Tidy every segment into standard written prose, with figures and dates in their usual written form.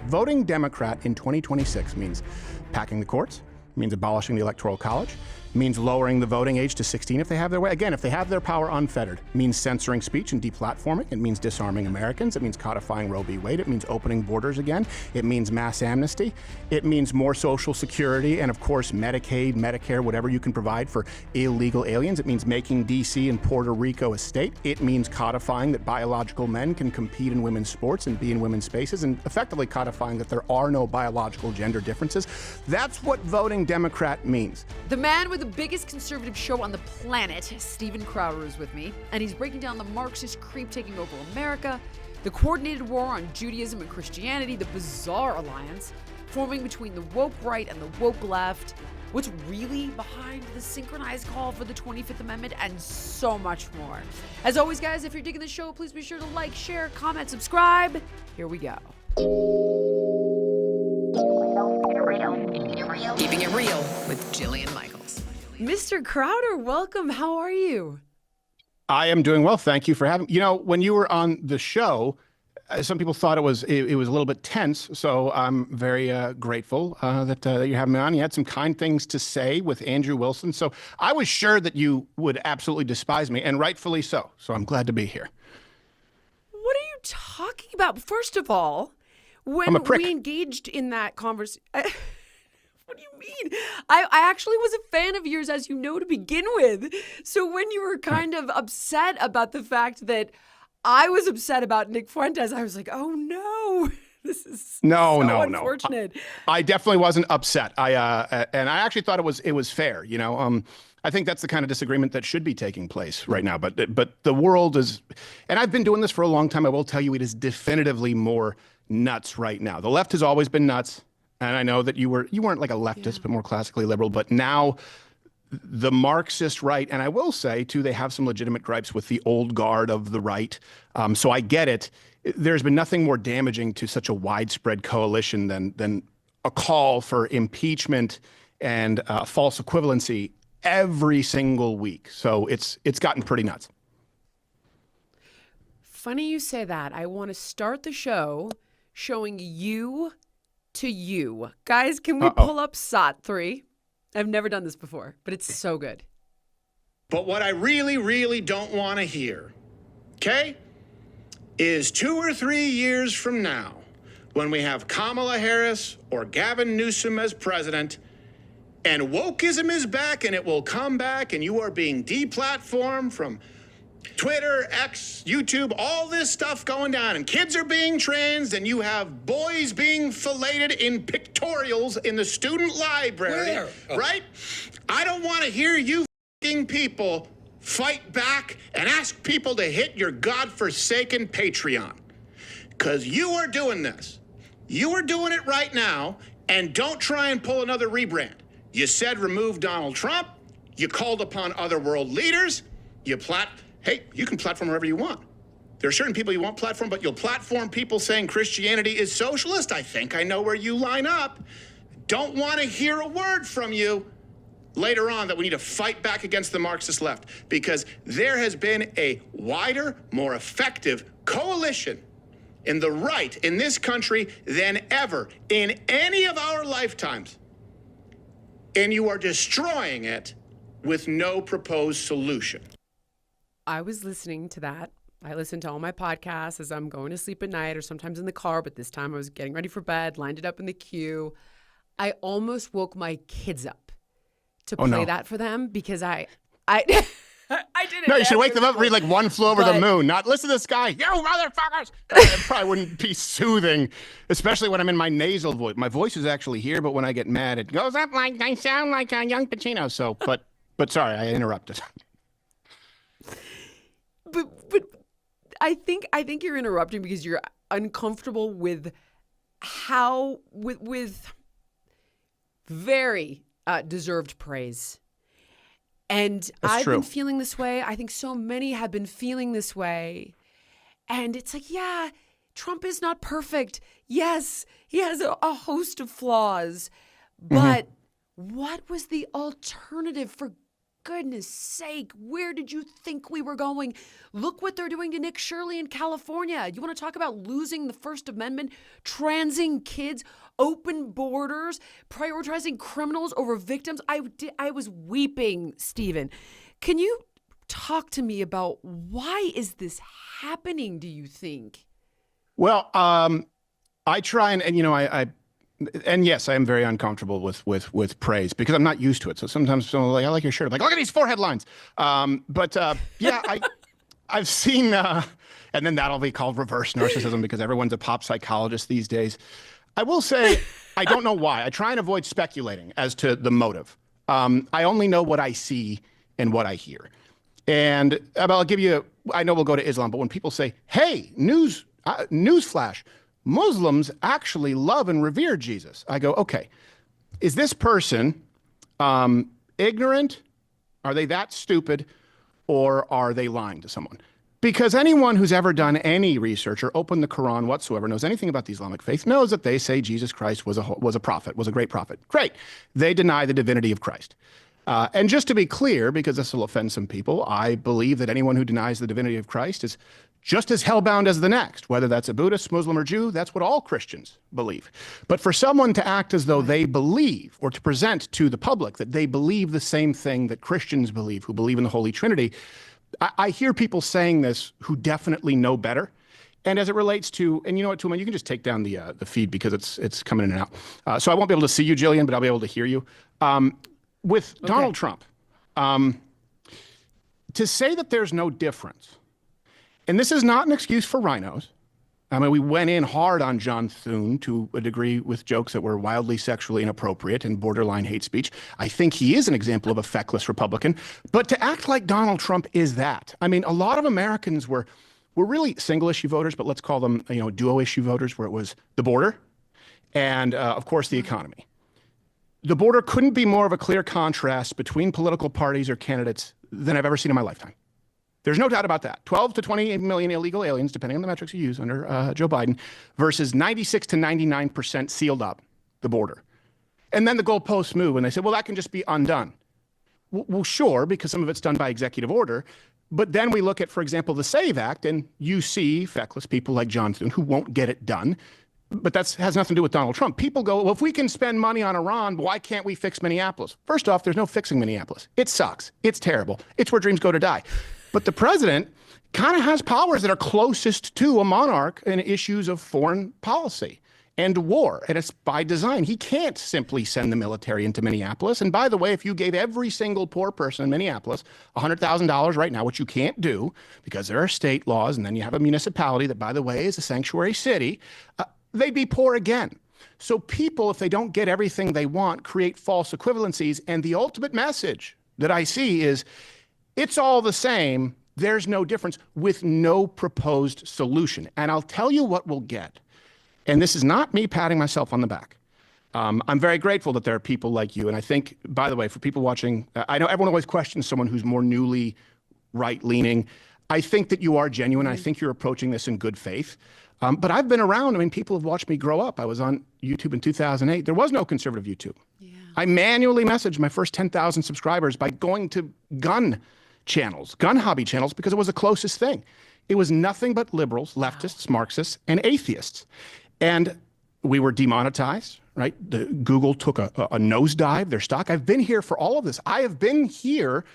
Voting Democrat in 2026 means packing the courts, means abolishing the Electoral College, means lowering the voting age to 16 if they have their way. Again, if they have their power unfettered, means censoring speech and deplatforming. It means disarming Americans. It means codifying Roe v. Wade. It means opening borders again. It means mass amnesty. It means more Social Security and, of course, Medicaid, Medicare, whatever you can provide for illegal aliens. It means making D.C. and Puerto Rico a state. It means codifying that biological men can compete in women's sports and be in women's spaces, and effectively codifying that there are no biological gender differences. That's what voting Democrat means. The man with the biggest conservative show on the planet, Steven Crowder, is with me, and he's breaking down the Marxist creep taking over America, the coordinated war on Judaism and Christianity, the bizarre alliance forming between the woke right and the woke left, what's really behind the synchronized call for the 25th Amendment, and so much more. As always, guys, if you're digging the show, please be sure to like, share, comment, subscribe. Here we go. Keeping it real with Jillian Michaels. Mr. Crowder, welcome. How are you? I am doing well. Thank you for having me. You know, when you were on the show, some people thought it was a little bit tense. So I'm very grateful that you're having me on. You had some kind things to say with Andrew Wilson. So I was sure that you would absolutely despise me, and rightfully so. So I'm glad to be here. What are you talking about? First of all, when we engaged in that conversation... What do you mean? I actually was a fan of yours, as you know, to begin with. So when you were kind of upset about the fact that I was upset about Nick Fuentes, I was like, oh no, this is unfortunate. I definitely wasn't upset. And I actually thought it was fair. You know, I think that's the kind of disagreement that should be taking place right now. But the world is, and I've been doing this for a long time. I will tell you, it is definitively more nuts right now. The left has always been nuts. And I know that you weren't like a leftist, but more classically liberal. But now the Marxist right, and I will say, too, they have some legitimate gripes with the old guard of the right. So I get it. There's been nothing more damaging to such a widespread coalition than a call for impeachment and false equivalency every single week. So it's gotten pretty nuts. Funny you say that. I want to start the show showing you to you. Guys, can we pull up SOT 3? I've never done this before, but it's so good. But what I really, really don't want to hear, okay, is 2 or 3 years from now, when we have Kamala Harris or Gavin Newsom as president, and Wokism is back, and it will come back, and you are being deplatformed from Twitter, X, YouTube, all this stuff going down, and kids are being transed, and you have boys being filleted in pictorials in the student library, right? I don't want to hear you f***ing people fight back and ask people to hit your godforsaken Patreon, because you are doing this. You are doing it right now, and don't try and pull another rebrand. You said remove Donald Trump. You called upon other world leaders. Hey, you can platform wherever you want. There are certain people you won't platform, but you'll platform people saying Christianity is socialist. I think I know where you line up. Don't want to hear a word from you later on that we need to fight back against the Marxist left, because there has been a wider, more effective coalition in the right in this country than ever in any of our lifetimes. And you are destroying it with no proposed solution. I was listening to that. I listen to all my podcasts as I'm going to sleep at night or sometimes in the car, but this time I was getting ready for bed, lined it up in the queue. I almost woke my kids up to play that for them because I didn't. No, you should wake them up, read like One Flew Over the Moon, not listen to this guy. You motherfuckers! It probably wouldn't be soothing, especially when I'm in my nasal voice. My voice is actually here, but when I get mad, it goes up like I sound like a young Pacino. So, but sorry, I interrupted. But I think you're interrupting because you're uncomfortable with how with very deserved praise. And I've been feeling this way. I think so many have been feeling this way. And it's like, yeah, Trump is not perfect. Yes, he has a host of flaws. But what was the alternative, for goodness sake, where did you think we were going? Look what they're doing to Nick Shirley in California. You want to talk about losing the First Amendment, transing kids, open borders, prioritizing criminals over victims? I was weeping, Stephen. Can you talk to me about why is this happening, do you think? Well, I try and you know, and yes, I am very uncomfortable with praise because I'm not used to it. So sometimes someone like, I like your shirt. I'm like, look at these 4 headlines. Yeah, I've seen, and then that'll be called reverse narcissism because everyone's a pop psychologist these days. I will say, I don't know why. I try and avoid speculating as to the motive. I only know what I see and what I hear. And I'll give you, I know we'll go to Islam, but when people say, hey, newsflash, Muslims actually love and revere Jesus. I go, okay, is this person ignorant? Are they that stupid? Or are they lying to someone? Because anyone who's ever done any research or opened the Quran whatsoever, knows anything about the Islamic faith, knows that they say Jesus Christ was a prophet, was a great prophet. Great. They deny the divinity of Christ. And just to be clear, because this will offend some people, I believe that anyone who denies the divinity of Christ is just as hellbound as the next, whether that's a Buddhist, Muslim, or Jew. That's what all Christians believe. But for someone to act as though they believe, or to present to the public that they believe the same thing that Christians believe, who believe in the Holy Trinity, I hear people saying this who definitely know better. And as it relates to, and you know what, Tuman, you can just take down the feed because it's coming in and out. So I won't be able to see you, Jillian, but I'll be able to hear you. With Donald Trump, to say that there's no difference, and this is not an excuse for rhinos. I mean, we went in hard on John Thune to a degree with jokes that were wildly sexually inappropriate and borderline hate speech. I think he is an example of a feckless Republican. But to act like Donald Trump is that. I mean, a lot of Americans were really single-issue voters, but let's call them, duo-issue voters, where it was the border and, of course, the economy. The border couldn't be more of a clear contrast between political parties or candidates than I've ever seen in my lifetime. There's no doubt about that. 12 to 28 million illegal aliens, depending on the metrics you use under Joe Biden, versus 96 to 99% sealed up, the border. And then the goalposts move, and they say, well, that can just be undone. Well, sure, because some of it's done by executive order. But then we look at, for example, the SAVE Act, and you see feckless people like John Thune who won't get it done. But that has nothing to do with Donald Trump. People go, well, if we can spend money on Iran, why can't we fix Minneapolis? First off, there's no fixing Minneapolis. It sucks. It's terrible. It's where dreams go to die. But the president kind of has powers that are closest to a monarch in issues of foreign policy and war. And it's by design. He can't simply send the military into Minneapolis. And by the way, if you gave every single poor person in Minneapolis $100,000 right now, which you can't do because there are state laws, and then you have a municipality that, by the way, is a sanctuary city, they'd be poor again. So people, if they don't get everything they want, create false equivalencies. And the ultimate message that I see is it's all the same. There's no difference with no proposed solution. And I'll tell you what we'll get. And this is not me patting myself on the back. I'm very grateful that there are people like you. And I think, by the way, for people watching, I know everyone always questions someone who's more newly right-leaning. I think that you are genuine. I think you're approaching this in good faith. But I've been around. I mean, people have watched me grow up. I was on YouTube in 2008. There was no conservative YouTube. Yeah. I manually messaged my first 10,000 subscribers by going to gun hobby channels, because it was the closest thing. It was nothing but liberals, leftists, Marxists, and atheists. And we were demonetized, right? Google took a nosedive, their stock. I've been here for all of this. I have been here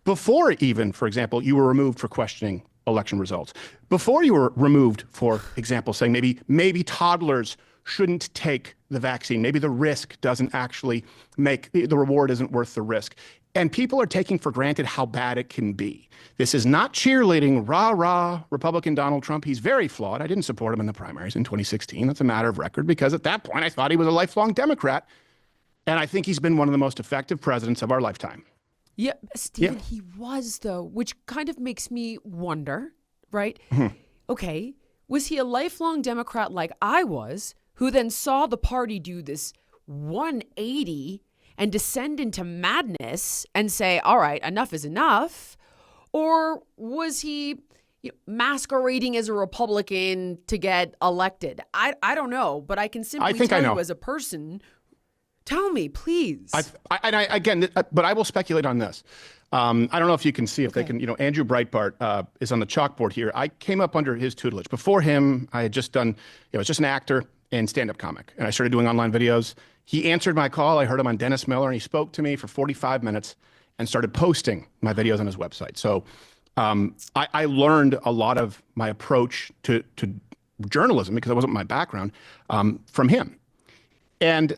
before even, for example, you were removed for questioning election results. Before you were removed, for example, saying maybe toddlers shouldn't take the vaccine. Maybe the risk doesn't actually make, the reward isn't worth the risk. And people are taking for granted how bad it can be. This is not cheerleading, rah, Republican Donald Trump. He's very flawed. I didn't support him in the primaries in 2016. That's a matter of record, because at that point I thought he was a lifelong Democrat. And I think he's been one of the most effective presidents of our lifetime. Yeah, Stephen, he was, though, which kind of makes me wonder, right? Okay, was he a lifelong Democrat like I was, who then saw the party do this 180 and descend into madness and say, all right, enough is enough? Or was he masquerading as a Republican to get elected? I don't know, but I can simply tell you as a person. Tell me, please. But I will speculate on this. I don't know if you can see, if they can, Andrew Breitbart is on the chalkboard here. I came up under his tutelage. Before him, I had just done, I was just an actor and stand-up comic, and I started doing online videos. He answered my call. I heard him on Dennis Miller, and he spoke to me for 45 minutes and started posting my videos on his website. So I learned a lot of my approach to journalism, because it wasn't my background, from him. And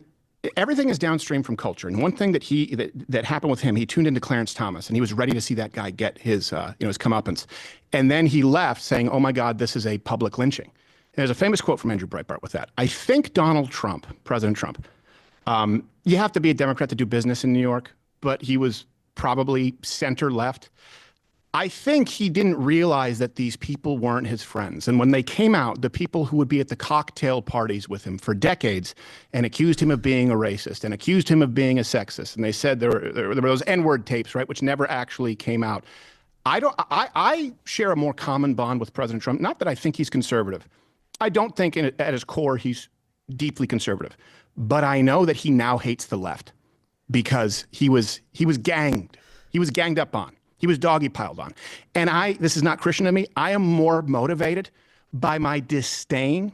everything is downstream from culture. And one thing that happened with him, he tuned into Clarence Thomas, and he was ready to see that guy get his his comeuppance. And then he left saying, "Oh my God, this is a public lynching." And there's a famous quote from Andrew Breitbart with that. I think Donald Trump, President Trump, you have to be a Democrat to do business in New York, but he was probably center left. I think he didn't realize that these people weren't his friends. And when they came out, the people who would be at the cocktail parties with him for decades and accused him of being a racist and accused him of being a sexist, and they said there were those N-word tapes, right, which never actually came out. I share a more common bond with President Trump. Not that I think he's conservative. I don't think at his core he's deeply conservative. But I know that he now hates the left because he was ganged. He was ganged up on. He was doggy piled on. And this is not Christian to me, I am more motivated by my disdain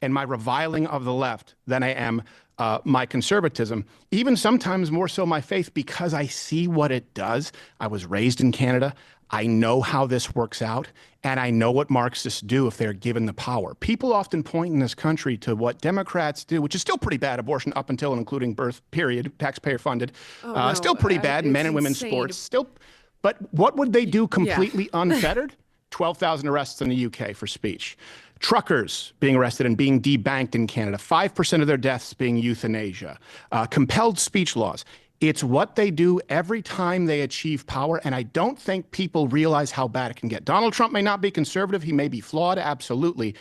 and my reviling of the left than I am my conservatism, even sometimes more so my faith, because I see what it does. I was raised in Canada. I know how this works out, and I know what Marxists do if they're given the power. People often point in this country to what Democrats do, which is still pretty bad, abortion up until and including birth, period, taxpayer funded. No, still pretty bad, men and women's sports, still. But what would they do completely unfettered? 12,000 arrests in the UK for speech. Truckers being arrested and being debanked in Canada. 5% of their deaths being euthanasia. Compelled speech laws. It's what they do every time they achieve power, and I don't think people realize how bad it can get. Donald Trump may not be conservative. He may be flawed, absolutely.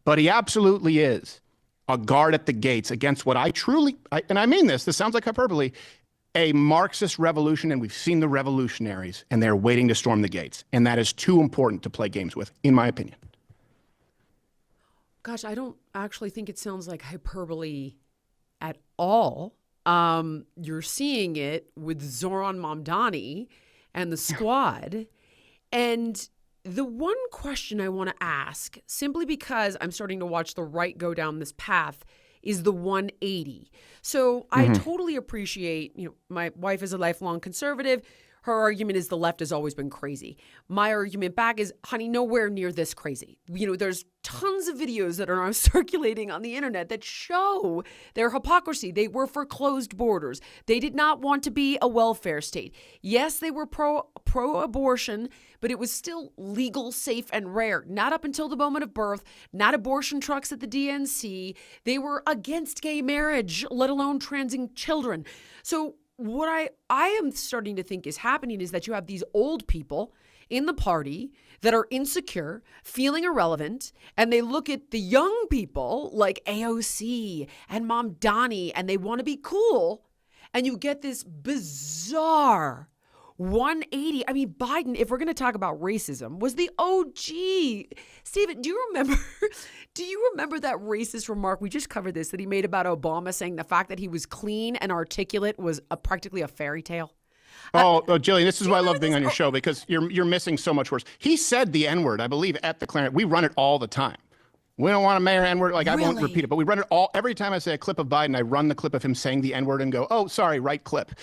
But he absolutely is a guard at the gates against what and I mean this sounds like hyperbole, a Marxist revolution, and we've seen the revolutionaries, and they're waiting to storm the gates. And that is too important to play games with, in my opinion. Gosh, I don't actually think it sounds like hyperbole at all. You're seeing it with Zoran Mamdani and the squad. And the one question I want to ask, simply because I'm starting to watch the right go down this path, is the 180. So I totally appreciate, my wife is a lifelong conservative. Her argument is the left has always been crazy. My argument back is, honey, nowhere near this crazy. There's tons of videos that are now circulating on the internet that show their hypocrisy. They were for closed borders. They did not want to be a welfare state. Yes, they were pro-abortion, but it was still legal, safe, and rare. Not up until the moment of birth, not abortion trucks at the DNC. They were against gay marriage, let alone transing children. So what I am starting to think is happening is that you have these old people in the party that are insecure, feeling irrelevant, and they look at the young people like AOC and Mamdani, and they want to be cool, and you get this bizarre 180. I mean, Biden, if we're going to talk about racism, was the OG. Stephen, do you remember that racist remark? We just covered this, that he made about Obama, saying the fact that he was clean and articulate was practically a fairy tale. Jillian, this is why I love being on your show, because you're missing so much worse. He said the N-word, I believe, at the Clarion. We run it all the time. We don't want a mayor N-word. I won't repeat it, but we run it all. Every time I say a clip of Biden, I run the clip of him saying the N-word and go, oh, sorry, right clip.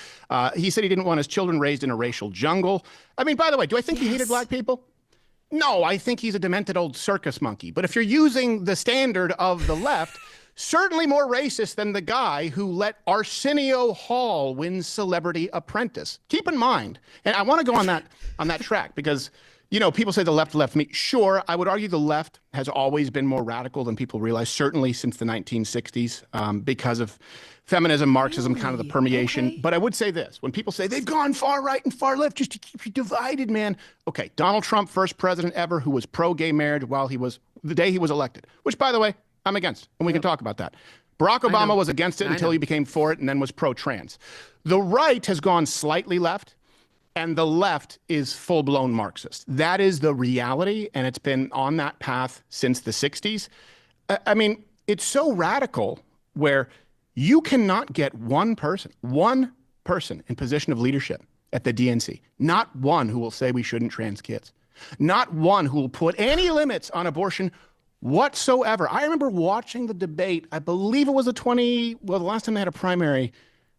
He said he didn't want his children raised in a racial jungle. I mean, by the way, do I think he hated black people? No, I think he's a demented old circus monkey. But if you're using the standard of the left, certainly more racist than the guy who let Arsenio Hall win Celebrity Apprentice. Keep in mind, and I want to go on that track, because people say the left me. Sure, I would argue the left has always been more radical than people realize, certainly since the 1960s, because of feminism, Marxism, kind of the permeation. Okay. But I would say this, when people say they've gone far right and far left just to keep you divided, man. Okay, Donald Trump, first president ever who was pro-gay marriage the day he was elected, which, by the way, I'm against, and we can talk about that. Barack Obama was against it until he became for it and then was pro-trans. The right has gone slightly left, and the left is full-blown Marxist. That is the reality, and it's been on that path since the 60s. I mean, it's so radical where you cannot get one person in position of leadership at the DNC. Not one who will say we shouldn't trans kids. Not one who will put any limits on abortion whatsoever. I remember watching the debate. I believe it was the last time they had a primary,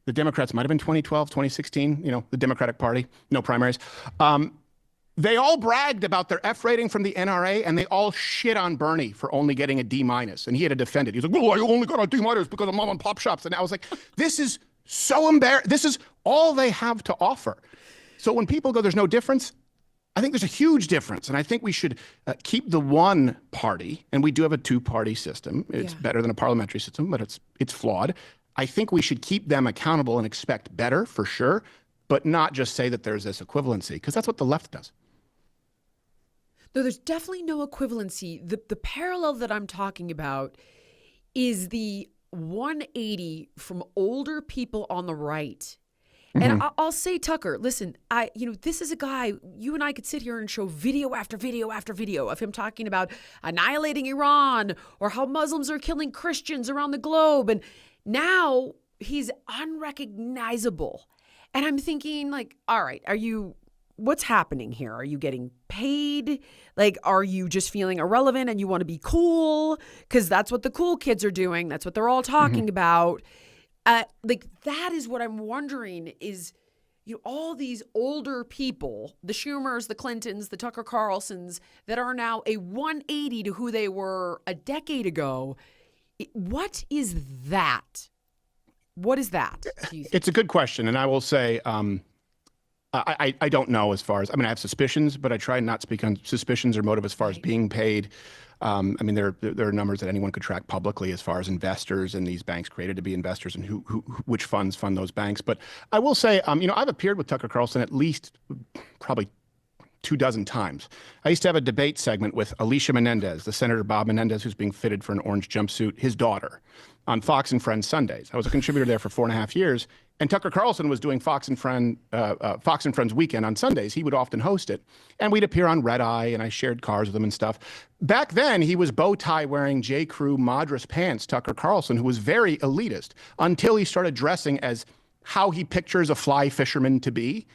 the Democrats might have been 2012, 2016, the Democratic Party, no primaries. They all bragged about their F rating from the NRA, and they all shit on Bernie for only getting a D-. And he had to defend it. He was like, well, I only got a D- because of mom and pop shops. And I was like, this is so embarrassing. This is all they have to offer. So when people go, there's no difference, I think there's a huge difference. And I think we should keep the one party, and we do have a two-party system. It's better than a parliamentary system, but it's flawed. I think we should keep them accountable and expect better, for sure, but not just say that there's this equivalency, because that's what the left does. No, there's definitely no equivalency. The parallel that I'm talking about is the 180 from older people on the right. And I'll say, Tucker, listen, this is a guy, you and I could sit here and show video after video after video of him talking about annihilating Iran or how Muslims are killing Christians around the globe. And now he's unrecognizable. And I'm thinking, like, all right, what's happening here? Are you getting paid? Like, are you just feeling irrelevant and you want to be cool? Because that's what the cool kids are doing. That's what they're all talking about. That is what I'm wondering is, all these older people, the Schumers, the Clintons, the Tucker Carlsons, that are now a 180 to who they were a decade ago. What is that? What is that? It's a good question. And I will say, I don't know as far as, I have suspicions, but I try not to speak on suspicions or motive as far as being paid. There are numbers that anyone could track publicly as far as investors and these banks created to be investors and which funds fund those banks. But I will say, I've appeared with Tucker Carlson at least probably 24 times. I used to have a debate segment with Alicia Menendez, the Senator Bob Menendez, who's being fitted for an orange jumpsuit, his daughter, on Fox and Friends Sundays. I was a contributor there for 4.5 years. And Tucker Carlson was doing Fox and Friends Weekend on Sundays. He would often host it. And we'd appear on Red Eye, and I shared cars with him and stuff. Back then, he was bow tie wearing J. Crew Madras pants, Tucker Carlson, who was very elitist, until he started dressing as how he pictures a fly fisherman to be.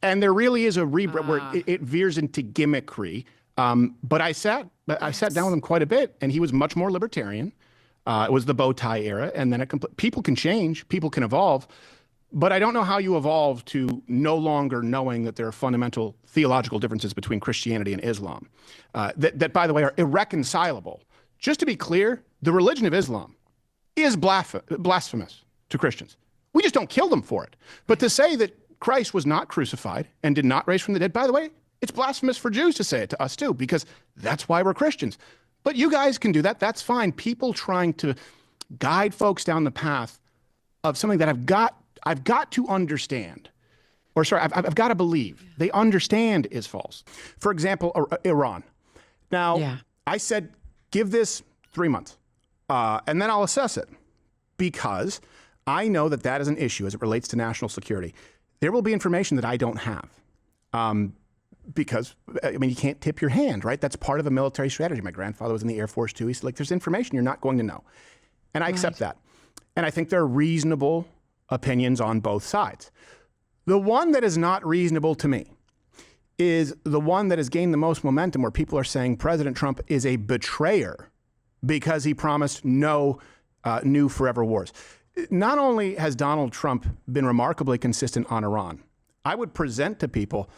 And there really is a rebrand where it veers into gimmickry. But I sat down with him quite a bit, and he was much more libertarian. It was the bow tie era. And then people can change, people can evolve. But I don't know how you evolve to no longer knowing that there are fundamental theological differences between Christianity and Islam that, by the way, are irreconcilable. Just to be clear, the religion of Islam is blasphemous to Christians. We just don't kill them for it. But to say that Christ was not crucified and did not raise from the dead, by the way, it's blasphemous for Jews to say it to us too, because that's why we're Christians. But you guys can do that. That's fine. People trying to guide folks down the path of something that I've got to understand, I've got to believe they understand is false. For example, Iran. Now, I said, give this 3 months, and then I'll assess it, because I know that is an issue as it relates to national security. There will be information that I don't have, because, you can't tip your hand, right? That's part of a military strategy. My grandfather was in the Air Force too. He said, there's information you're not going to know. And I accept that. And I think there are reasonable opinions on both sides. The one that is not reasonable to me is the one that has gained the most momentum, where people are saying President Trump is a betrayer because he promised no new forever wars. Not only has Donald Trump been remarkably consistent on Iran, I would present to people,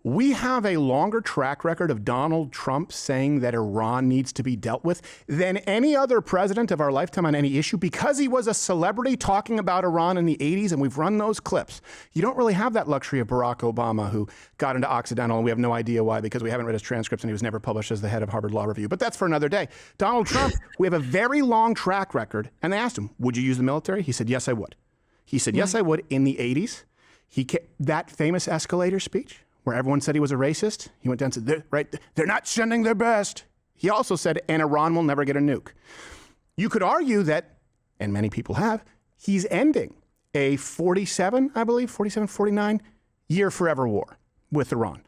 we have a longer track record of Donald Trump saying that Iran needs to be dealt with than any other president of our lifetime on any issue, because he was a celebrity talking about Iran in the 80s, and we've run those clips. You don't really have that luxury of Barack Obama, who got into Occidental, and we have no idea why, because we haven't read his transcripts and he was never published as the head of Harvard Law Review. But that's for another day. Donald Trump, we have a very long track record. And they asked him, would you use the military? He said, yes, I would. He said, yes, I would in the 80s. That famous escalator speech, where everyone said he was a racist, he went down and said, they're not sending their best. He also said, and Iran will never get a nuke. You could argue that, and many people have, he's ending a 47, 49 year forever war with Iran.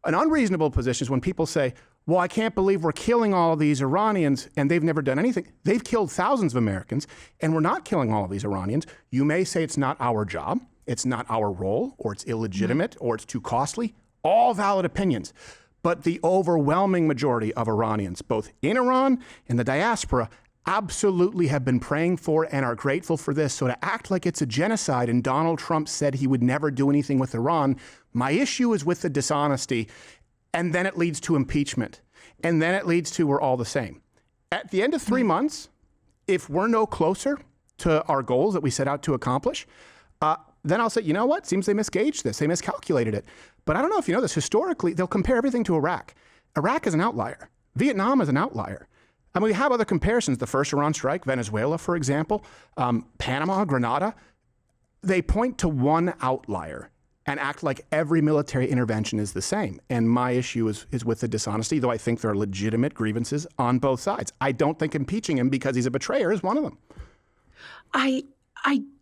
An unreasonable position is when people say, well, I can't believe we're killing all of these Iranians and they've never done anything. They've killed thousands of Americans, and we're not killing all of these Iranians. You may say it's not our job. It's not our role, or it's illegitimate, or it's too costly. All valid opinions. But the overwhelming majority of Iranians, both in Iran and the diaspora, absolutely have been praying for and are grateful for this. So to act like it's a genocide and Donald Trump said he would never do anything with Iran, my issue is with the dishonesty. And then it leads to impeachment. And then it leads to we're all the same. At the end of 3 months, if we're no closer to our goals that we set out to accomplish, then I'll say, you know what? Seems they misgauged this. They miscalculated it. But I don't know if you know this. Historically, they'll compare everything to Iraq. Iraq is an outlier. Vietnam is an outlier. I mean, we have other comparisons. The first Iran strike, Venezuela, for example, Panama, Grenada. They point to one outlier and act like every military intervention is the same. And my issue is with the dishonesty, though I think there are legitimate grievances on both sides. I don't think impeaching him because he's a betrayer is one of them. I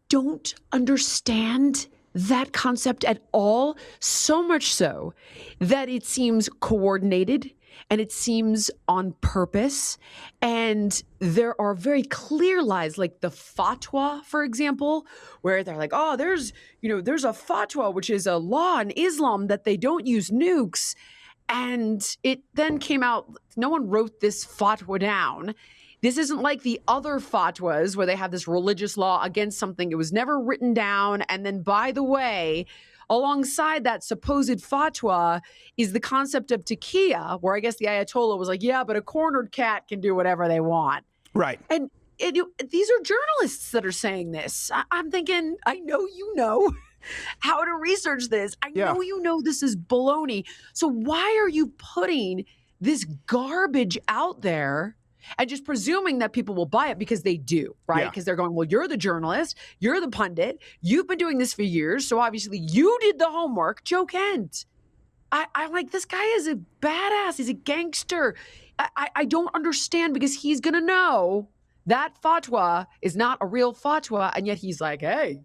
don't understand that concept at all, so much so that it seems coordinated and it seems on purpose. And there are very clear lies, like the fatwa, for example, where they're like, oh, there's a fatwa, which is a law in Islam that they don't use nukes. And it then came out, no one wrote this fatwa down. This isn't like the other fatwas where they have this religious law against something. It was never written down. And then, by the way, alongside that supposed fatwa is the concept of taqiyya, where I guess the Ayatollah was like, yeah, but a cornered cat can do whatever they want. Right. And these are journalists that are saying this. I'm thinking, I know you know how to research this. I know you know this is baloney. So why are you putting this garbage out there and just presuming that people will buy it because they do, right? Because they're going, well, you're the journalist, you're the pundit, you've been doing this for years, so obviously you did the homework. Joe Kent. I like, this guy is a badass. He's a gangster. I don't understand, because he's going to know that fatwa is not a real fatwa, and yet he's like, hey.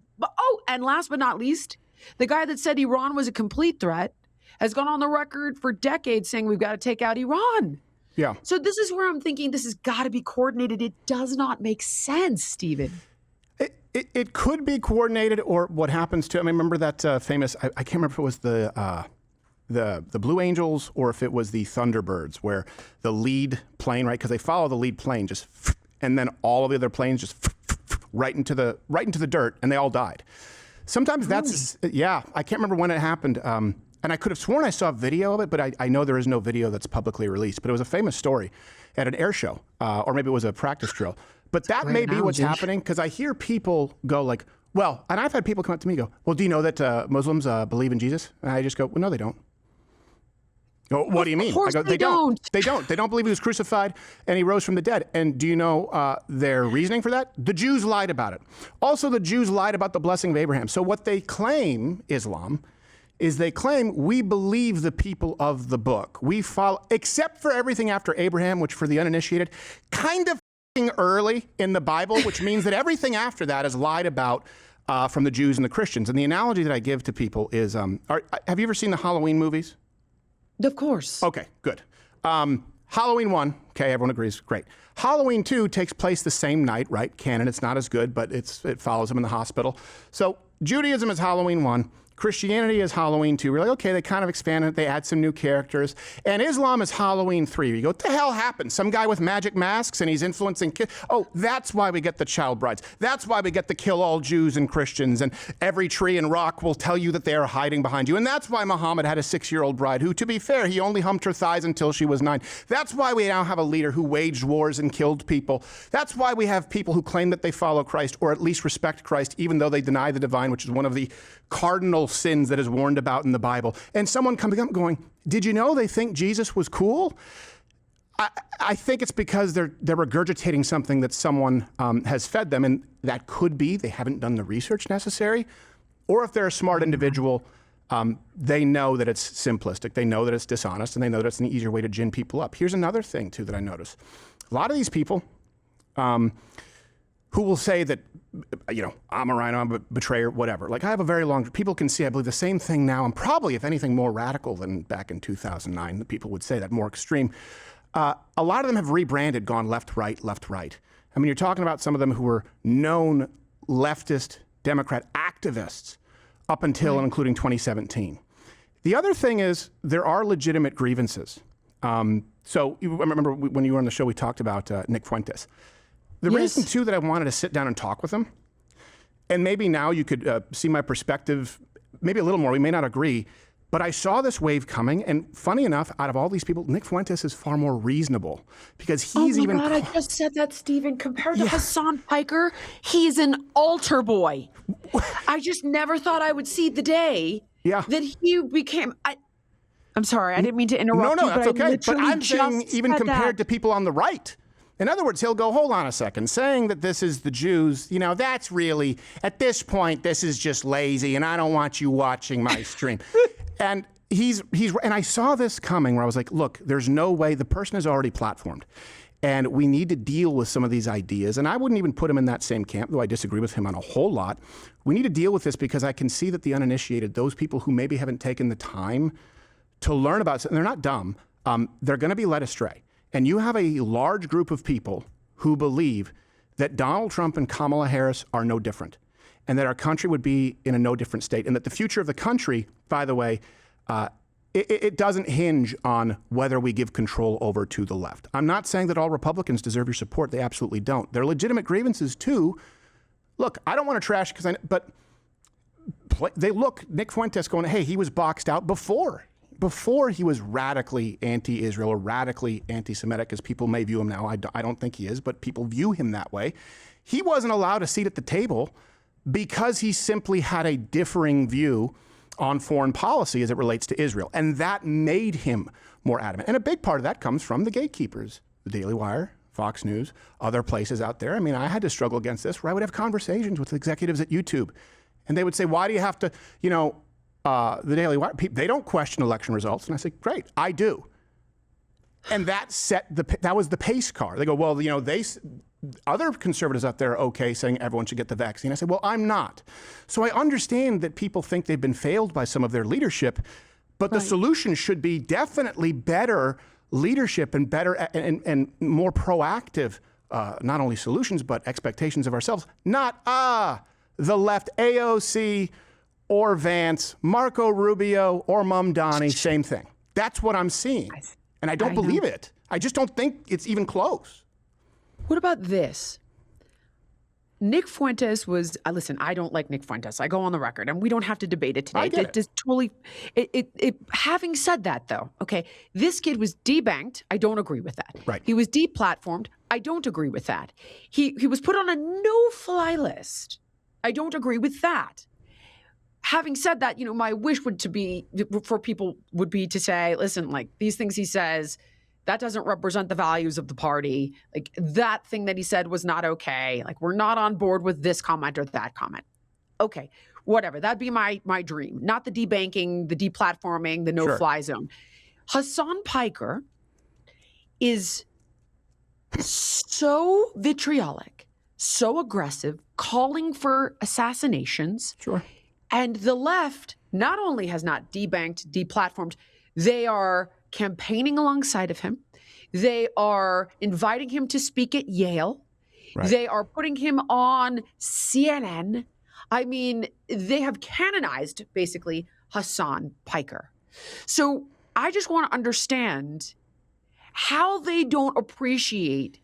And last but not least, the guy that said Iran was a complete threat has gone on the record for decades saying we've got to take out Iran. Yeah. So this is where I'm thinking this has got to be coordinated. It does not make sense, Stephen. It could be coordinated, or what happens to, I mean, remember that famous, I can't remember if it was the Blue Angels or if it was the Thunderbirds, where the lead plane, right, because they follow the lead plane just, and then all of the other planes just right into the dirt, and they all died. Sometimes that's, I can't remember when it happened. And I could have sworn I saw a video of it, but I know there is no video that's publicly released. But it was a famous story at an air show, or maybe it was a practice drill. But that may be what's happening, because I hear people go like, well, and I've had people come up to me and go, well, do you know that Muslims believe in Jesus? And I just go, well, no, they don't. Oh, what do you mean? I go, they don't. They don't. They don't believe he was crucified and he rose from the dead. And do you know their reasoning for that? The Jews lied about it. Also, the Jews lied about the blessing of Abraham. So what they claim, Islam, is they claim we believe the people of the book. We follow, except for everything after Abraham, which for the uninitiated, kind of early in the Bible, which means that everything after that is lied about from the Jews and the Christians. And the analogy that I give to people is, have you ever seen the Halloween movies? Of course. Okay, good. Halloween 1, okay, everyone agrees, great. Halloween 2 takes place the same night, right? Canon, it's not as good, but it follows him in the hospital. So Judaism is Halloween 1. Christianity is Halloween 2. We're like, okay, they kind of expanded, they add some new characters. And Islam is Halloween 3. You go, what the hell happened? Some guy with magic masks and he's influencing kids. Oh, that's why we get the child brides. That's why we get the kill all Jews and Christians. And every tree and rock will tell you that they are hiding behind you. And that's why Muhammad had a 6-year-old bride who, to be fair, he only humped her thighs until she was 9. That's why we now have a leader who waged wars and killed people. That's why we have people who claim that they follow Christ, or at least respect Christ, even though they deny the divine, which is one of the cardinal sins that is warned about in the Bible. And someone coming up going, did you know they think Jesus was cool? I think it's because they're regurgitating something that someone has fed them, and that could be they haven't done the research necessary, or if they're a smart individual, they know that it's simplistic, they know that it's dishonest, and they know that it's an easier way to gin people up. Here's another thing, too, that I notice. A lot of these people who will say that, you know, I'm a rhino, I'm a betrayer, whatever. Like, I have a very long, people can see I believe the same thing now, and probably, if anything, more radical than back in 2009. The people would say that, more extreme. A lot of them have rebranded, gone left, right, left, right. I mean, you're talking about some of them who were known leftist Democrat activists up until and including 2017. The other thing is there are legitimate grievances. So you remember when you were on the show, we talked about Nick Fuentes. The reason, too, that I wanted to sit down and talk with him, and maybe now you could see my perspective, maybe a little more, we may not agree, but I saw this wave coming, and funny enough, out of all these people, Nick Fuentes is far more reasonable because he's even... Oh my God, I just said that, Stephen. Compared to Hassan Piker, he's an altar boy. I just never thought I would see the day that he became... I'm sorry, I didn't mean to interrupt you. No, that's okay. But I'm saying even compared to people on the right. In other words, he'll go, hold on a second, saying that this is the Jews, you know, that's really, at this point, this is just lazy, and I don't want you watching my stream. And and I saw this coming where I was like, look, there's no way, the person is already platformed. And we need to deal with some of these ideas. And I wouldn't even put him in that same camp, though I disagree with him on a whole lot. We need to deal with this because I can see that the uninitiated, those people who maybe haven't taken the time to learn about it, and they're not dumb, they're going to be led astray. And you have a large group of people who believe that Donald Trump and Kamala Harris are no different, and that our country would be in a no different state, and that the future of the country, by the way, it doesn't hinge on whether we give control over to the left. I'm not saying that all Republicans deserve your support. They absolutely don't. They're legitimate grievances too. Look, I don't want to trash but they look, Nick Fuentes going, hey, he was boxed out before he was radically anti-Israel or radically anti-Semitic, as people may view him now. I don't think he is, but people view him that way. He wasn't allowed a seat at the table because he simply had a differing view on foreign policy as it relates to Israel. And that made him more adamant. And a big part of that comes from the gatekeepers, the Daily Wire, Fox News, other places out there. I mean, I had to struggle against this where I would have conversations with executives at YouTube. And they would say, why do you have to, the Daily Wire, they don't question election results. And I say, great, I do. And that was the pace car. They go, well, other conservatives out there are okay saying everyone should get the vaccine. I said, well, I'm not. So I understand that people think they've been failed by some of their leadership, but the solution should be definitely better leadership and better and more proactive, not only solutions, but expectations of ourselves. Not, the left, AOC or Vance, Marco Rubio or Mamdani, same thing. That's what I'm seeing. And I don't believe it. I just don't think it's even close. What about this? Nick Fuentes was, listen, I don't like Nick Fuentes. I go on the record, and we don't have to debate it today. I get it. Having said that, though, okay, this kid was debanked. I don't agree with that. Right. He was deplatformed. I don't agree with that. He was put on a no-fly list. I don't agree with that. Having said that, my wish for people would be to say, listen, like these things he says, that doesn't represent the values of the party. Like that thing that he said was not okay. Like we're not on board with this comment or that comment. Okay, whatever. That'd be my dream. Not the debanking, the deplatforming, the no-fly zone. Hassan Piker is so vitriolic, so aggressive, calling for assassinations. Sure. And the left not only has not debanked, deplatformed, they are campaigning alongside of him. They are inviting him to speak at Yale. Right. They are putting him on CNN. I mean, they have canonized, basically, Hassan Piker. So I just want to understand how they don't appreciate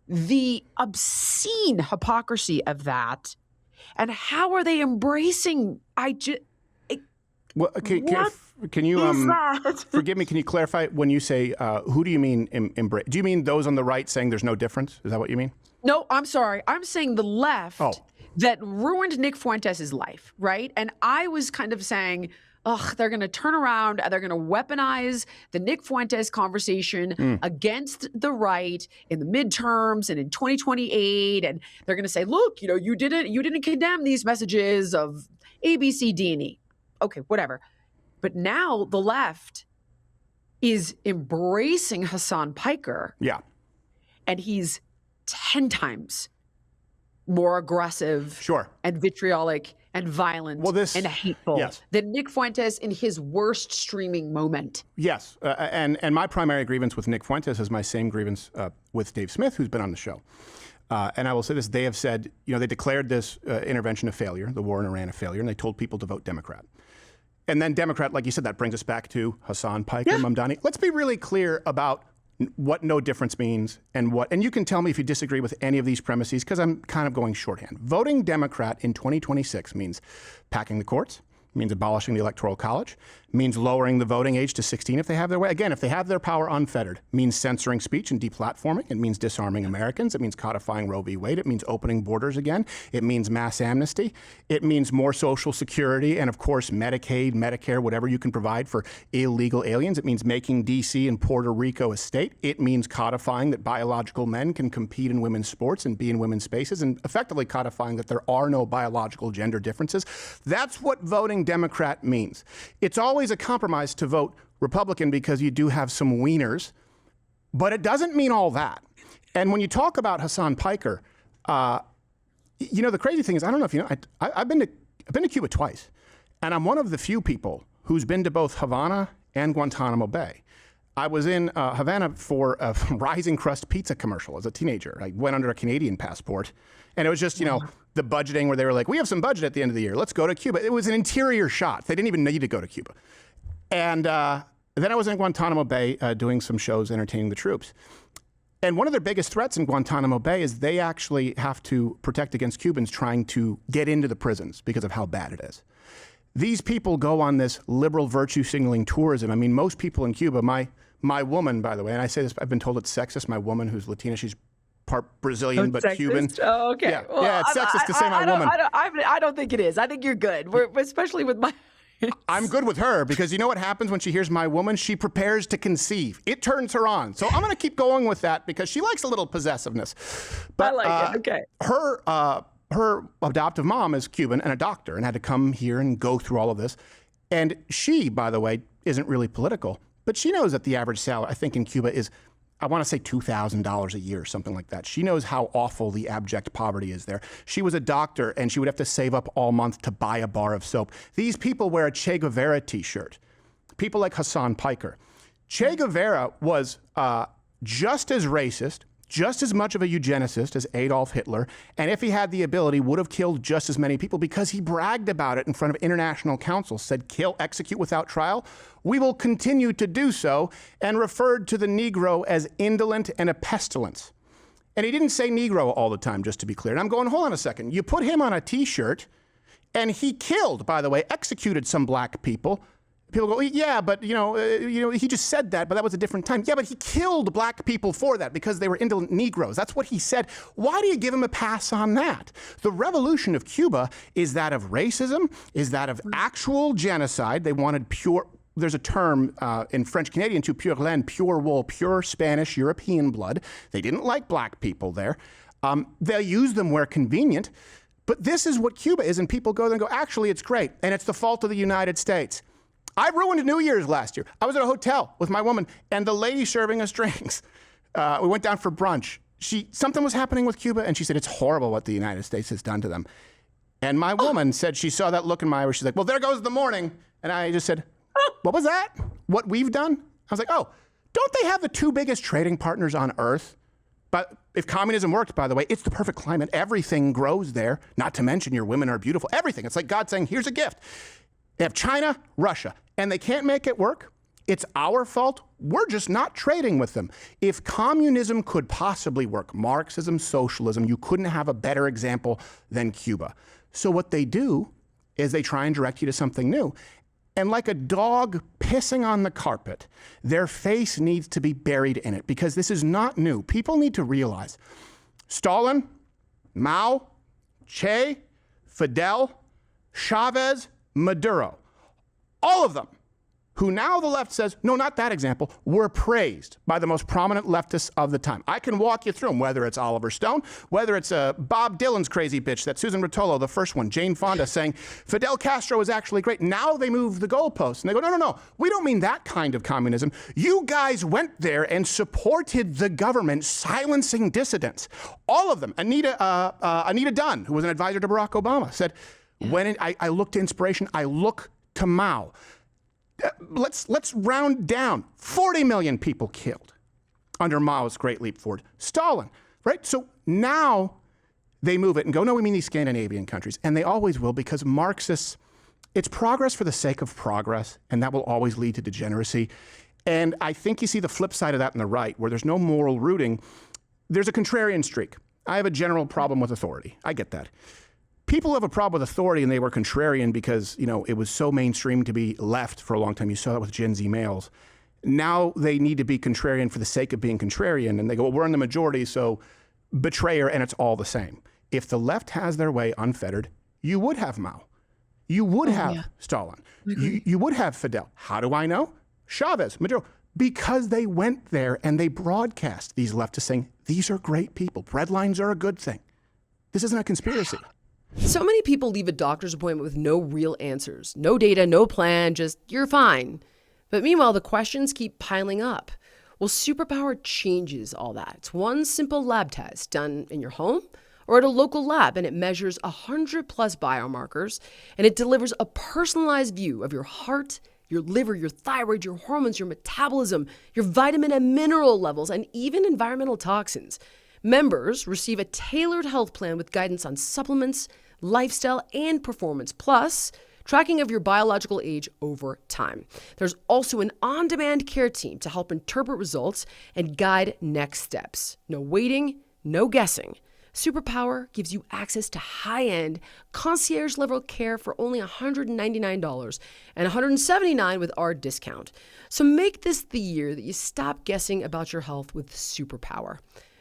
the obscene hypocrisy of that. And how are they embracing? Well, can you forgive me? Can you clarify when you say who do you mean embrace? Do you mean those on the right saying there's no difference? Is that what you mean? No, I'm sorry. I'm saying the left that ruined Nick Fuentes' life, right? And I was kind of saying, they're going to turn around and they're going to weaponize the Nick Fuentes conversation against the right in the midterms and in 2028. And they're going to say, look, you didn't condemn these messages of A, B, C, D, and E. Okay, whatever. But now the left is embracing Hassan Piker. Yeah. And he's 10 times more aggressive and vitriolic and violent and hateful than Nick Fuentes in his worst streaming moment. Yes. And my primary grievance with Nick Fuentes is my same grievance with Dave Smith, who's been on the show. And I will say this, they have said, they declared this intervention a failure, the war in Iran a failure, and they told people to vote Democrat. And then Democrat, like you said, that brings us back to Hassan, Piker, Mamdani. Let's be really clear about what no difference means and you can tell me if you disagree with any of these premises, because I'm kind of going shorthand. Voting Democrat in 2026 means packing the courts, means abolishing the Electoral College, means lowering the voting age to 16 if they have their way. Again, if they have their power unfettered, means censoring speech and deplatforming. It means disarming Americans. It means codifying Roe v. Wade. It means opening borders again. It means mass amnesty. It means more Social Security and, of course, Medicaid, Medicare, whatever you can provide for illegal aliens. It means making D.C. and Puerto Rico a state. It means codifying that biological men can compete in women's sports and be in women's spaces, and effectively codifying that there are no biological gender differences. That's what voting Democrat means. It's always a compromise to vote Republican because you do have some wieners, but it doesn't mean all that. And when you talk about Hassan Piker, the crazy thing is, I don't know if you know, I've been to Cuba twice, and I'm one of the few people who's been to both Havana and Guantanamo Bay. I was in Havana for a Rising Crust pizza commercial as a teenager. I went under a Canadian passport, and it was just, the budgeting where they were like, we have some budget at the end of the year. Let's go to Cuba. It was an interior shot. They didn't even need to go to Cuba. And then I was in Guantanamo Bay doing some shows entertaining the troops. And one of their biggest threats in Guantanamo Bay is they actually have to protect against Cubans trying to get into the prisons because of how bad it is. These people go on this liberal virtue signaling tourism. I mean, most people in Cuba, my woman, by the way, and I say this, I've been told it's sexist, my woman who's Latina, she's part Brazilian, but sexist? Cuban. Oh, okay. Yeah, well, it's sexist to say my woman. I don't think it is. I think you're good, especially with my... I'm good with her because you know what happens when she hears my woman? She prepares to conceive. It turns her on. So I'm going to keep going with that because she likes a little possessiveness. But, I like it. Okay. Her adoptive mom is Cuban and a doctor and had to come here and go through all of this. And she, by the way, isn't really political, but she knows that the average salary, I think, in Cuba is, I want to say $2,000 a year, something like that. She knows how awful the abject poverty is there. She was a doctor, and she would have to save up all month to buy a bar of soap. These people wear a Che Guevara T-shirt. People like Hassan Piker. Che Guevara was just as racist, just as much of a eugenicist as Adolf Hitler, and if he had the ability, would have killed just as many people because he bragged about it in front of international councils, said, kill, execute without trial. We will continue to do so, and referred to the Negro as indolent and a pestilence. And he didn't say Negro all the time, just to be clear. And I'm going, hold on a second. You put him on a T-shirt, and he killed, by the way, executed some black people. People go, yeah, but he just said that, but that was a different time. Yeah, but he killed black people for that because they were indolent Negroes. That's what he said. Why do you give him a pass on that? The revolution of Cuba is that of racism, is that of actual genocide. They wanted pure. There's a term in French Canadian too, pure laine, pure wool, pure Spanish, European blood. They didn't like black people there. They'll use them where convenient. But this is what Cuba is, and people go there and go, actually, it's great, and it's the fault of the United States. I ruined New Year's last year. I was at a hotel with my woman, and the lady serving us drinks. We went down for brunch. Something was happening with Cuba, and she said, it's horrible what the United States has done to them. And my woman said she saw that look in my eye where she's like, well, there goes the morning. And I just said, what was that? What we've done? I was like, oh, don't they have the two biggest trading partners on earth? But if communism worked, by the way, it's the perfect climate. Everything grows there, not to mention your women are beautiful. Everything. It's like God saying, here's a gift. They have China, Russia, and they can't make it work. It's our fault. We're just not trading with them. If communism could possibly work, Marxism, socialism, you couldn't have a better example than Cuba. So what they do is they try and direct you to something new. And like a dog pissing on the carpet, their face needs to be buried in it because this is not new. People need to realize Stalin, Mao, Che, Fidel, Chavez, Maduro, all of them, who now the left says, no, not that example, were praised by the most prominent leftists of the time. I can walk you through them, whether it's Oliver Stone, whether it's Bob Dylan's crazy bitch, that Susan Rotolo, the first one, Jane Fonda saying, Fidel Castro is actually great. Now they move the goalposts and they go, no, we don't mean that kind of communism. You guys went there and supported the government silencing dissidents. All of them. Anita Dunn, who was an advisor to Barack Obama, said, when I look to inspiration, I look to Mao. Let's round down. 40 million people killed under Mao's Great Leap Forward. Stalin, right? So now they move it and go, no, we mean these Scandinavian countries. And they always will, because Marxists, it's progress for the sake of progress, and that will always lead to degeneracy. And I think you see the flip side of that in the right, where there's no moral rooting. There's a contrarian streak. I have a general problem with authority. I get that. People have a problem with authority, and they were contrarian because, you know, it was so mainstream to be left for a long time. You saw that with Gen Z males. Now they need to be contrarian for the sake of being contrarian, and they go, well, we're in the majority, so betrayer, and it's all the same. If the left has their way unfettered, you would have Mao. You would have Stalin. You would have Fidel. How do I know? Chavez, Maduro. Because they went there and they broadcast these leftists saying, these are great people. Breadlines are a good thing. This isn't a conspiracy. So many people leave a doctor's appointment with no real answers. No data, no plan, just, you're fine. But meanwhile, the questions keep piling up. Well, Superpower changes all that. It's one simple lab test done in your home or at a local lab, and it measures 100+ biomarkers, and it delivers a personalized view of your heart, your liver, your thyroid, your hormones, your metabolism, your vitamin and mineral levels, and even environmental toxins. Members receive a tailored health plan with guidance on supplements, lifestyle, and performance, plus tracking of your biological age over time. There's also an on-demand care team to help interpret results and guide next steps. No waiting, no guessing. Superpower gives you access to high-end, concierge-level care for only $199 and $179 with our discount. So make this the year that you stop guessing about your health with Superpower.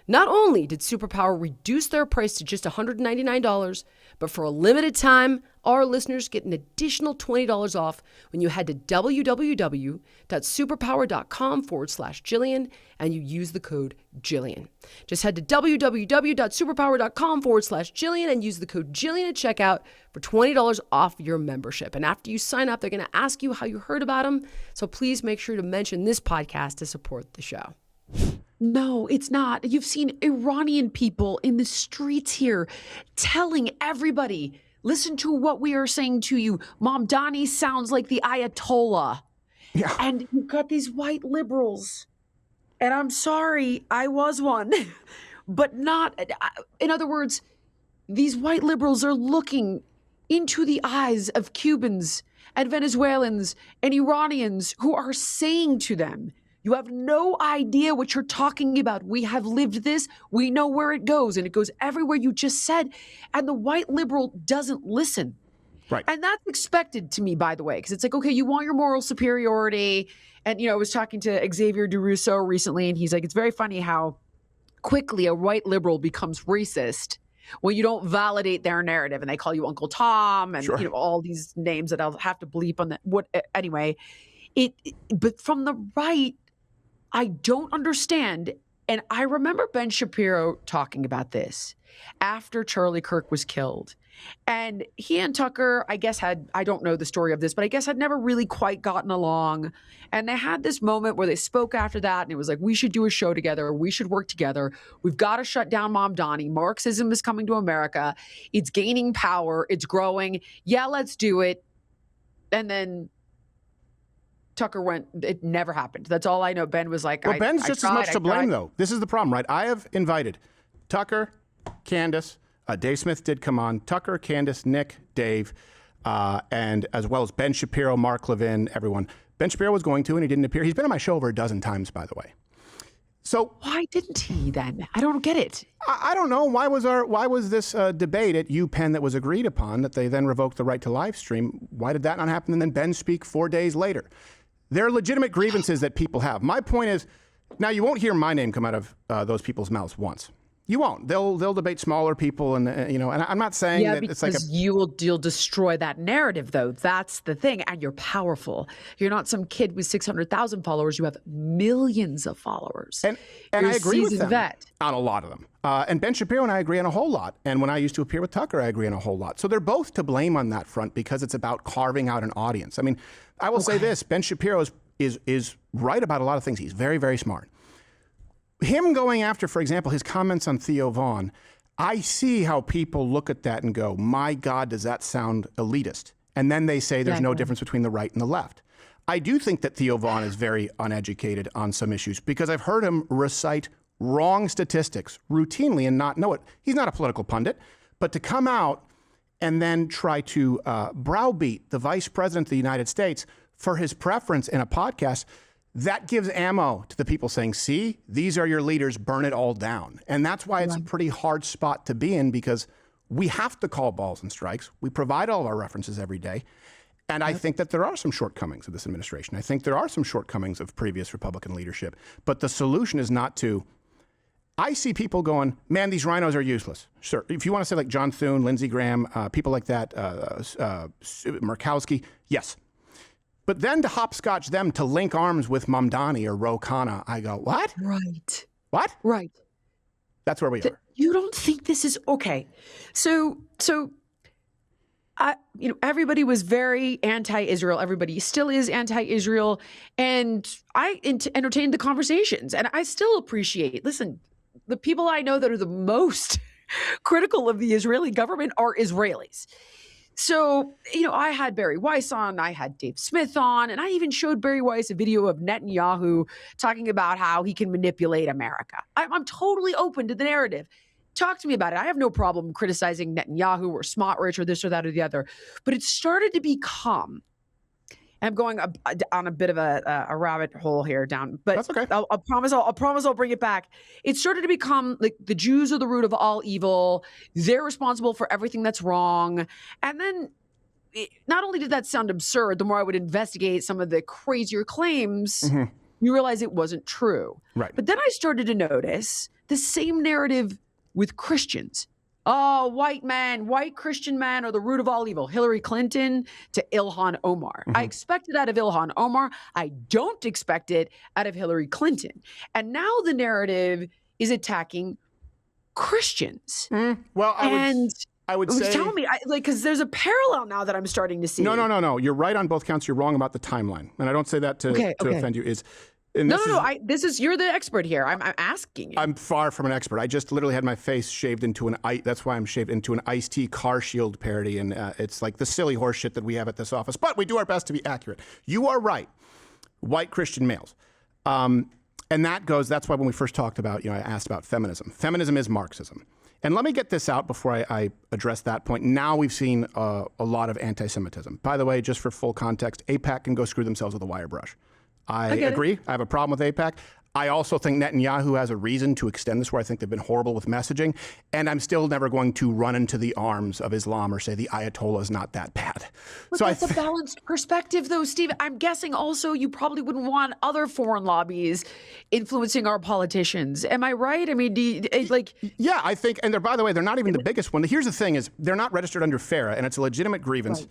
Not only did Superpower reduce their price to just $199, but for a limited time, our listeners get an additional $20 off when you head to www.superpower.com/Jillian and you use the code Jillian. Just head to www.superpower.com/Jillian and use the code Jillian at checkout for $20 off your membership. And after you sign up, they're going to ask you how you heard about them. So please make sure to mention this podcast to support the show. No, it's not. You've seen Iranian people in the streets here telling everybody, listen to what we are saying to you. Mamdani sounds like the Ayatollah. Yeah. And you've got these white liberals. And I'm sorry, I was one. But not, in other words, these white liberals are looking into the eyes of Cubans and Venezuelans and Iranians who are saying to them, you have no idea what you're talking about. We have lived this. We know where it goes. And it goes everywhere you just said. And the white liberal doesn't listen. Right. And that's expected to me, by the way, because it's like, okay, you want your moral superiority. And, you know, I was talking to Xavier DeRusso recently, and he's like, it's very funny how quickly a white liberal becomes racist when you don't validate their narrative. And they call you Uncle Tom and, you know, all these names that I'll have to bleep on that. Anyway, but from the right, I don't understand. And I remember Ben Shapiro talking about this after Charlie Kirk was killed. And he and Tucker, I guess, I don't know the story of this, but I guess had never really quite gotten along. And they had this moment where they spoke after that. And it was like, we should do a show together. We should work together. We've got to shut down Mamdani. Marxism is coming to America. It's gaining power. It's growing. Yeah, let's do it. And then Tucker went, it never happened. That's all I know. Ben was like, well, Ben's just as much to blame, though. This is the problem, right? I have invited Tucker, Candace, Dave Smith did come on, Tucker, Candace, Nick, Dave, and as well as Ben Shapiro, Mark Levin, everyone. Ben Shapiro was going to, and he didn't appear. He's been on my show over a dozen times, by the way. So why didn't he then? I don't get it. I don't know. Why was this debate at UPenn that was agreed upon that they then revoked the right to live stream? Why did that not happen? And then Ben speak 4 days later. There are legitimate grievances that people have. My point is, now you won't hear my name come out of those people's mouths once. You won't. They'll debate smaller people, and you know. And I'm not saying that it's like you'll destroy that narrative, though. That's the thing, and you're powerful. You're not some kid with 600,000 followers. You have millions of followers. And I agree with them on a lot of them. And Ben Shapiro and I agree on a whole lot. And when I used to appear with Tucker, I agree on a whole lot. So they're both to blame on that front because it's about carving out an audience. I mean, I will say this: Ben Shapiro is right about a lot of things. He's very, very smart. Him going after, for example, his comments on Theo Vaughn, I see how people look at that and go, my God, does that sound elitist? And then they say there's no difference between the right and the left. I do think that Theo Vaughn is very uneducated on some issues because I've heard him recite wrong statistics routinely and not know it. He's not a political pundit, but to come out and then try to browbeat the vice president of the United States for his preference in a podcast, that gives ammo to the people saying, see, these are your leaders, burn it all down. And that's why it's a pretty hard spot to be in, because we have to call balls and strikes. We provide all of our references every day. And I think that there are some shortcomings of this administration. I think there are some shortcomings of previous Republican leadership. But the solution is not to, I see people going, man, these rhinos are useless. Sure, if you want to say like John Thune, Lindsey Graham, people like that, Murkowski, yes. But then to hopscotch them to link arms with Mamdani or Ro Khanna, I go, what? Right. What? Right. That's where we are. You don't think this is okay? So everybody was very anti-Israel. Everybody still is anti-Israel, and I entertained the conversations, and I still appreciate. Listen, the people I know that are the most critical of the Israeli government are Israelis. So, I had Barry Weiss on, I had Dave Smith on, and I even showed Barry Weiss a video of Netanyahu talking about how he can manipulate America. I'm totally open to the narrative. Talk to me about it. I have no problem criticizing Netanyahu or Smotrich or this or that or the other. But it started to become, I'm going on a bit of a rabbit hole here down, but that's okay. I'll promise I'll bring it back. It started to become like the Jews are the root of all evil. They're responsible for everything that's wrong. And then not only did that sound absurd, the more I would investigate some of the crazier claims, you realize it wasn't true. Right. But then I started to notice the same narrative with Christians. Oh, white Christian men are the root of all evil. Hillary Clinton to Ilhan Omar. I expect it out of Ilhan Omar. I don't expect it out of Hillary Clinton. And now the narrative is attacking Christians. Well, I would say, tell me, because there's a parallel now that I'm starting to see. No. You're right on both counts. You're wrong about the timeline. And I don't say that to offend you. You're the expert here. I'm asking you. I'm far from an expert. I just literally had my face shaved into that's why I'm shaved into an iced tea car shield parody. And it's like the silly horse shit that we have at this office. But we do our best to be accurate. You are right. White Christian males. And that's why when we first talked about, I asked about feminism. Feminism is Marxism. And let me get this out before I address that point. Now we've seen a lot of anti-Semitism. By the way, just for full context, AIPAC can go screw themselves with a wire brush. I agree. I have a problem with AIPAC. I also think Netanyahu has a reason to extend this, where I think they've been horrible with messaging. And I'm still never going to run into the arms of Islam or say the Ayatollah is not that bad. But that's a balanced perspective, though, Steve. I'm guessing also you probably wouldn't want other foreign lobbies influencing our politicians. Am I right? I mean, Yeah, I think, and by the way, they're not even the biggest one. Here's the thing is, they're not registered under FARA, and it's a legitimate grievance.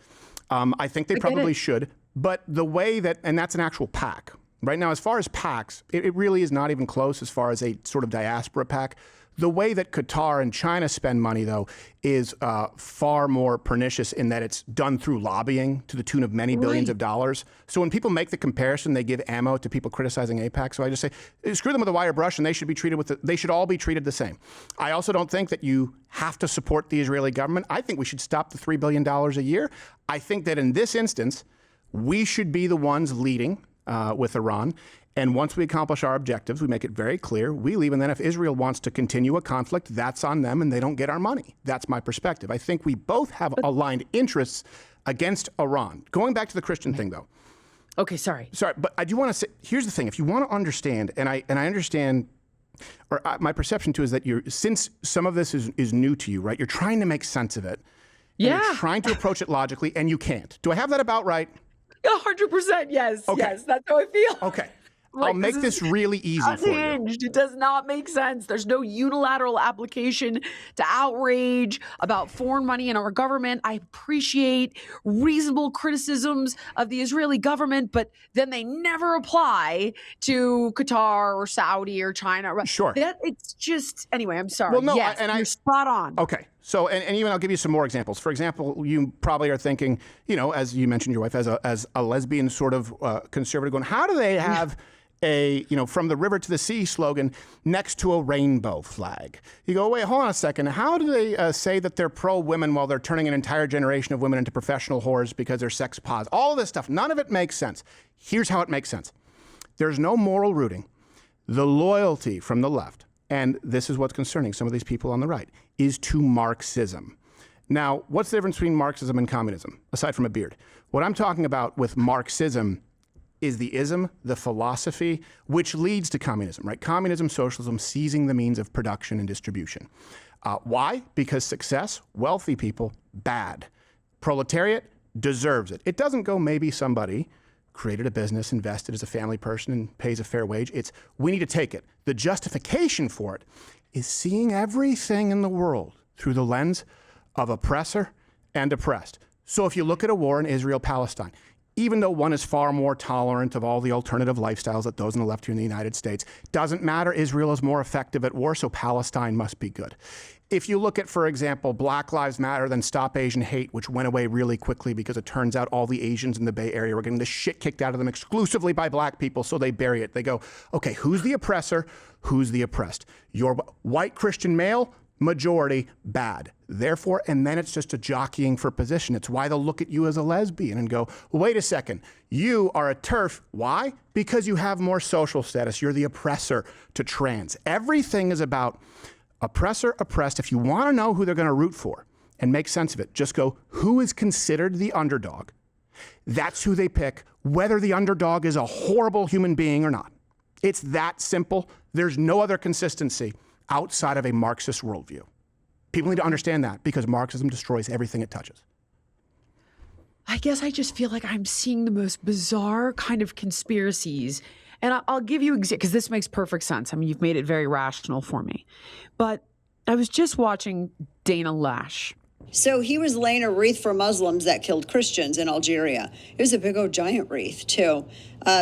Right. I think they probably should. But the way that, and that's an actual PAC. Right now, as far as PACs, it really is not even close as far as a sort of diaspora PAC. The way that Qatar and China spend money, though, is far more pernicious in that it's done through lobbying to the tune of many billions of dollars. So when people make the comparison, they give ammo to people criticizing AIPAC. So I just say, screw them with a wire brush, and they should be treated they should all be treated the same. I also don't think that you have to support the Israeli government. I think we should stop the $3 billion a year. I think that in this instance, we should be the ones leading with Iran. And once we accomplish our objectives, we make it very clear, we leave. And then if Israel wants to continue a conflict, that's on them and they don't get our money. That's my perspective. I think we both have aligned interests against Iran. Going back to the Christian thing, though. Okay, sorry. But I do want to say, here's the thing. If you want to understand, and I understand, or my perception too is that since some of this is new to you, right? You're trying to make sense of it. Yeah. You're trying to approach it logically, and you can't. Do I have that about right? 100%, yes. Okay. Yes, that's how I feel. Okay. I'll make this really easy for you. It does not make sense. There's no unilateral application to outrage about foreign money in our government. I appreciate reasonable criticisms of the Israeli government, but then they never apply to Qatar or Saudi or China. Sure. It's just, anyway, I'm sorry. Well, no, yes, you're spot on. Okay. So, and even I'll give you some more examples. For example, you probably are thinking, as you mentioned your wife, as a lesbian sort of conservative, going, how do they have a, from the river to the sea slogan next to a rainbow flag? You go, wait, hold on a second. How do they say that they're pro-women while they're turning an entire generation of women into professional whores because they're sex positive? All of this stuff, none of it makes sense. Here's how it makes sense. There's no moral rooting. The loyalty from the left and this is what's concerning some of these people on the right, is to Marxism. Now, what's the difference between Marxism and communism, aside from a beard? What I'm talking about with Marxism is the ism, the philosophy, which leads to communism, right? Communism, socialism, seizing the means of production and distribution. Why? Because success, wealthy people, bad. Proletariat deserves it. It doesn't go maybe somebody created a business, invested as a family person, and pays a fair wage. It's we need to take it. The justification for it is seeing everything in the world through the lens of oppressor and oppressed. So if you look at a war in Israel-Palestine, even though one is far more tolerant of all the alternative lifestyles that those on the left here in the United States, doesn't matter. Israel is more effective at war, so Palestine must be good. If you look at, for example, Black Lives Matter, then Stop Asian Hate, which went away really quickly because it turns out all the Asians in the Bay Area were getting the shit kicked out of them exclusively by black people, so they bury it. They go, okay, who's the oppressor? Who's the oppressed? You're white Christian male, majority, bad. Therefore, and then it's just a jockeying for position. It's why they'll look at you as a lesbian and go, wait a second, you are a TERF. Why? Because you have more social status. You're the oppressor to trans. Everything is about oppressor, oppressed. If you want to know who they're going to root for and make sense of it, just go, who is considered the underdog? That's who they pick, whether the underdog is a horrible human being or not. It's that simple. There's no other consistency outside of a Marxist worldview. People need to understand that because Marxism destroys everything it touches. I guess I just feel like I'm seeing the most bizarre kind of conspiracies. And I'll give you, because this makes perfect sense. I mean, you've made it very rational for me. But I was just watching Dana Lash. So he was laying a wreath for Muslims that killed Christians in Algeria. It was a big old giant wreath, too.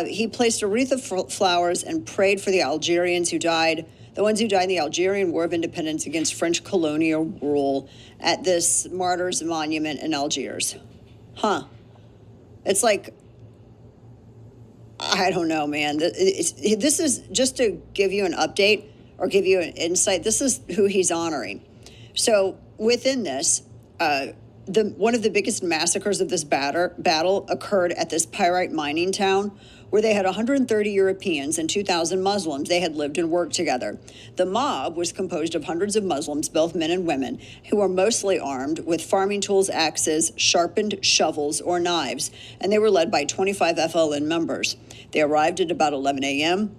He placed a wreath of flowers and prayed for the Algerians who died, the ones who died in the Algerian War of Independence against French colonial rule at this martyrs monument in Algiers. Huh. It's like, I don't know, man. This is just to give you an update or give you an insight. This is who he's honoring. So within this, one of the biggest massacres of this battle occurred at this pyrite mining town where they had 130 Europeans and 2,000 Muslims. They had lived and worked together. The mob was composed of hundreds of Muslims, both men and women, who were mostly armed with farming tools, axes, sharpened shovels, or knives, and they were led by 25 FLN members. They arrived at about 11 a.m.,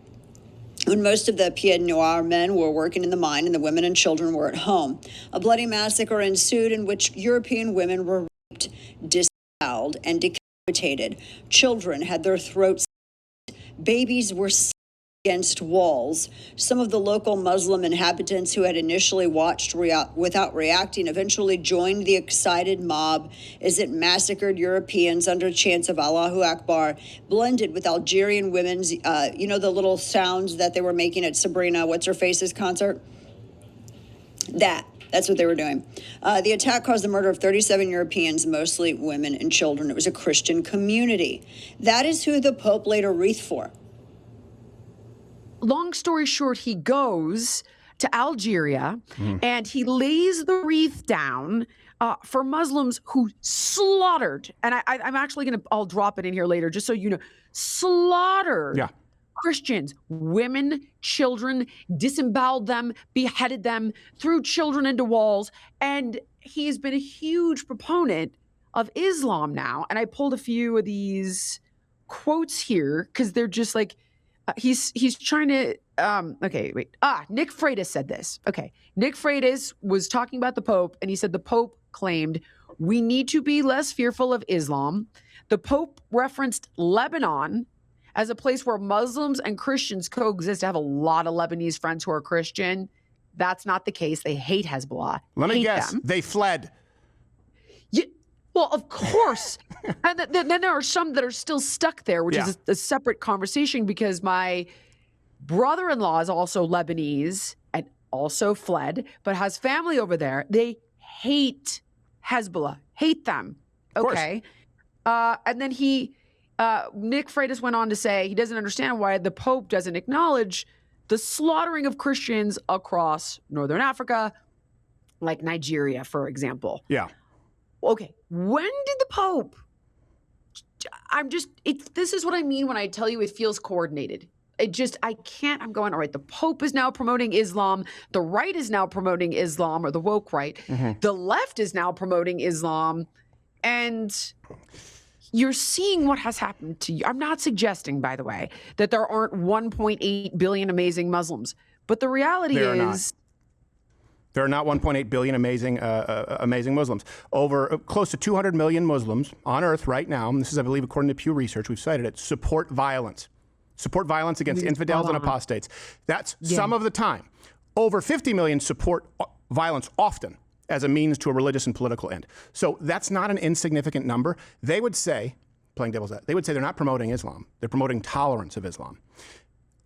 when most of the Pied Noir men were working in the mine and the women and children were at home. A bloody massacre ensued in which European women were raped, disemboweled, and decapitated. Children had their throats slit. Babies were against walls. Some of the local Muslim inhabitants who had initially watched without reacting eventually joined the excited mob as it massacred Europeans under chants of Allahu Akbar, blended with Algerian women's, the little sounds that they were making at Sabrina What's-Her-Face's concert? That's what they were doing. The attack caused the murder of 37 Europeans, mostly women and children. It was a Christian community. That is who the Pope laid a wreath for. Long story short, he goes to Algeria and he lays the wreath down for Muslims who slaughtered, and I'm actually going to, I'll drop it in here later just so you know, slaughtered Christians, women, children, disemboweled them, beheaded them, threw children into walls, and he's been a huge proponent of Islam now. And I pulled a few of these quotes here because they're just like, he's trying to, okay, wait. Nick Freitas said this. Okay. Nick Freitas was talking about the Pope, and he said the Pope claimed we need to be less fearful of Islam. The Pope referenced Lebanon as a place where Muslims and Christians coexist. I have a lot of Lebanese friends who are Christian. That's not the case. They hate Hezbollah. Let me guess. Them. They fled. Well, of course. And then there are some that are still stuck there, which is a separate conversation because my brother-in-law is also Lebanese and also fled, but has family over there. They hate Hezbollah, hate them. Okay. And then Nick Freitas went on to say he doesn't understand why the Pope doesn't acknowledge the slaughtering of Christians across Northern Africa, like Nigeria, for example. Yeah. Okay, when did the Pope, this is what I mean when I tell you it feels coordinated. I can't. I'm going, all right, the Pope is now promoting Islam. The right is now promoting Islam, or the woke right. The left is now promoting Islam. And you're seeing what has happened to you. I'm not suggesting, by the way, that there aren't 1.8 billion amazing Muslims. But the reality is... There are not 1.8 billion amazing Muslims. Over close to 200 million Muslims on Earth right now, and this is, I believe, according to Pew Research, we've cited it, support violence. Support violence against infidels and apostates. That's some of the time. Over 50 million support violence often as a means to a religious and political end. So that's not an insignificant number. They would say, playing devil's advocate, they would say they're not promoting Islam. They're promoting tolerance of Islam.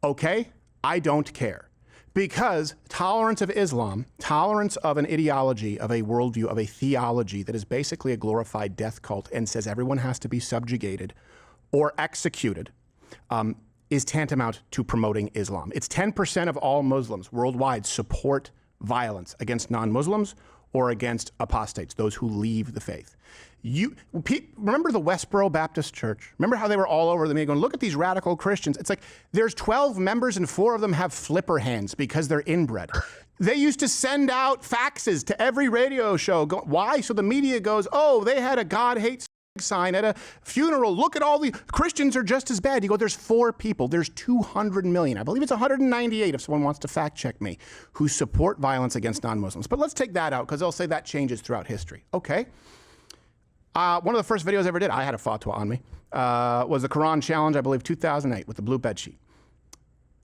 Okay, I don't care. Because tolerance of Islam, tolerance of an ideology, of a worldview, of a theology that is basically a glorified death cult and says everyone has to be subjugated or executed, is tantamount to promoting Islam. It's 10% of all Muslims worldwide support violence against non-Muslims or against apostates, those who leave the faith. Remember the Westboro Baptist Church? Remember how they were all over the media going, look at these radical Christians. It's like there's 12 members and 4 of them have flipper hands because they're inbred. They used to send out faxes to every radio show. Why? So the media goes, oh, they had a God hates sign at a funeral. Look at all the Christians are just as bad. You go, there's 4 people. There's 200 million. I believe it's 198 if someone wants to fact check me, who support violence against non-Muslims. But let's take that out because they'll say that changes throughout history. Okay. One of the first videos I ever did, I had a fatwa on me, was the Quran challenge, I believe 2008 with the blue bedsheet.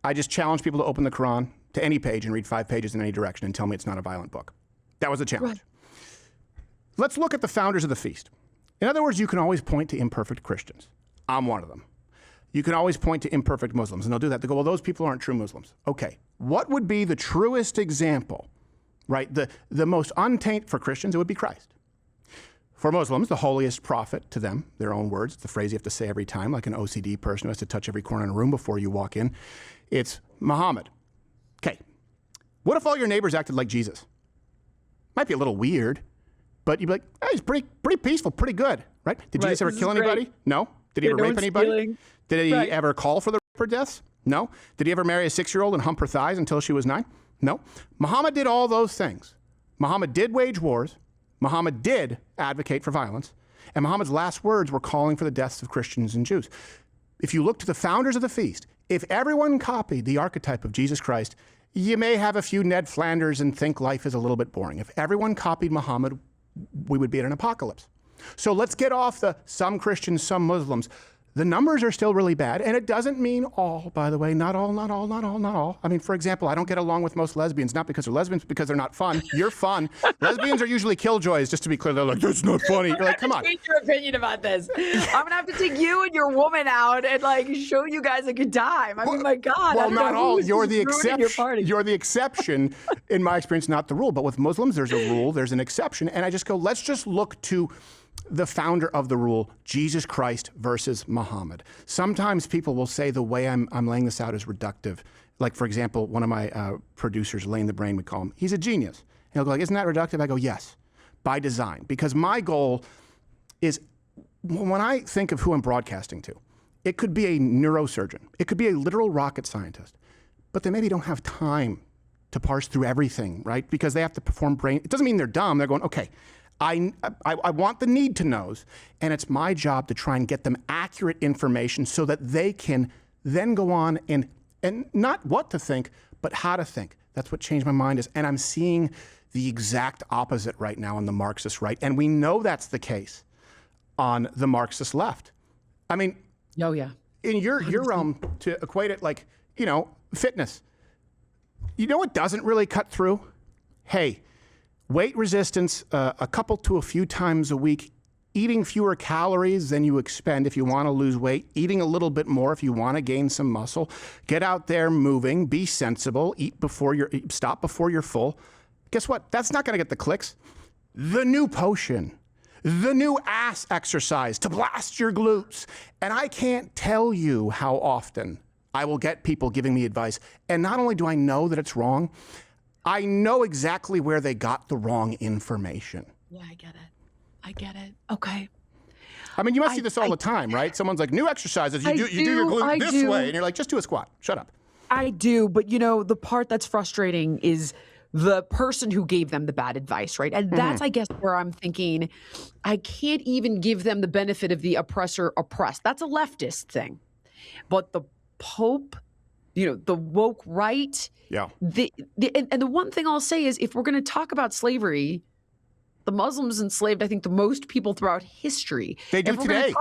I just challenged people to open the Quran to any page and read 5 pages in any direction and tell me it's not a violent book. That was a challenge. Right. Let's look at the founders of the feast. In other words, you can always point to imperfect Christians. I'm one of them. You can always point to imperfect Muslims, and they'll do that. They go, well, those people aren't true Muslims. Okay, what would be the truest example, right? The most untainted for Christians, it would be Christ. For Muslims, the holiest prophet to them, their own words, it's the phrase you have to say every time, like an OCD person who has to touch every corner in a room before you walk in. It's Muhammad. Okay, what if all your neighbors acted like Jesus? Might be a little weird, but you'd be like, hey, he's pretty peaceful, pretty good, right? Did Jesus ever kill anybody? No. Did he ever rape anybody? Stealing. Did he ever call for the rape deaths? No. Did he ever marry a 6-year-old and hump her thighs until she was 9? No. Muhammad did all those things. Muhammad did wage wars. Muhammad did advocate for violence. And Muhammad's last words were calling for the deaths of Christians and Jews. If you look to the founders of the feast, if everyone copied the archetype of Jesus Christ, you may have a few Ned Flanders and think life is a little bit boring. If everyone copied Muhammad, we would be in an apocalypse. So let's get off the some Christians, some Muslims. The numbers are still really bad, and it doesn't mean all, by the way, not all, not all, not all, not all. I mean, for example, I don't get along with most lesbians, not because they're lesbians, because they're not fun. You're fun. Lesbians are usually killjoys, just to be clear. They're like, that's not funny. You're like, come on. Change your opinion about this. I'm gonna have to take you and your woman out and like show you guys a good time. I mean, my God. Well, not all. You're the exception. You're the exception in my experience, not the rule. But with Muslims, there's a rule, there's an exception. And I just go, let's just look to the founder of the rule, Jesus Christ versus Muhammad. Sometimes people will say the way I'm laying this out is reductive. Like, for example, one of my producers, Lane the Brain, would call him, he's a genius. And he'll go like, isn't that reductive? I go, yes, by design. Because my goal is, when I think of who I'm broadcasting to, it could be a neurosurgeon. It could be a literal rocket scientist. But they maybe don't have time to parse through everything, right? Because they have to perform brain. It doesn't mean they're dumb. They're going, okay, I want the need to knows, and it's my job to try and get them accurate information so that they can then go on and not what to think, but how to think. That's what Changed My Mind is. And I'm seeing the exact opposite right now on the Marxist right. And we know that's the case on the Marxist left. I mean, oh yeah, in your realm, to equate it like, you know, fitness. You know what doesn't really cut through? Hey, weight resistance, a couple to a few times a week, eating fewer calories than you expend if you want to lose weight, eating a little bit more if you want to gain some muscle, get out there moving, be sensible, stop before you're full. Guess what? That's not going to get the clicks. The new potion, the new ass exercise to blast your glutes. And I can't tell you how often I will get people giving me advice. And not only do I know that it's wrong, I know exactly where they got the wrong information. Yeah, I get it. I get it. Okay. I mean, you must see this all the time, right? Someone's like, new exercises, you do your glute this way, and you're like, just do a squat. Shut up. I do, but the part that's frustrating is the person who gave them the bad advice, right? And that's, I guess, where I'm thinking, I can't even give them the benefit of the oppressor oppressed. That's a leftist thing. But the Pope, the woke right, and the one thing I'll say is, if we're going to talk about slavery, the Muslims enslaved, I think, the most people throughout history. They do today.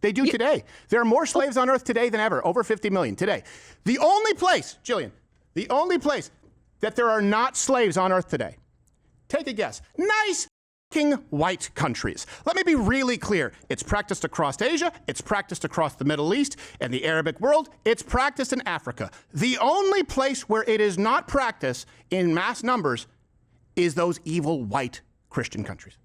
They do today. There are more slaves on earth today than ever, over 50 million today. The only place, Jillian, that there are not slaves on earth today, take a guess, nice white countries. Let me be really clear. It's practiced across Asia, it's practiced across the Middle East and the Arabic world, it's practiced in Africa. The only place where it is not practiced in mass numbers is those evil white Christian countries.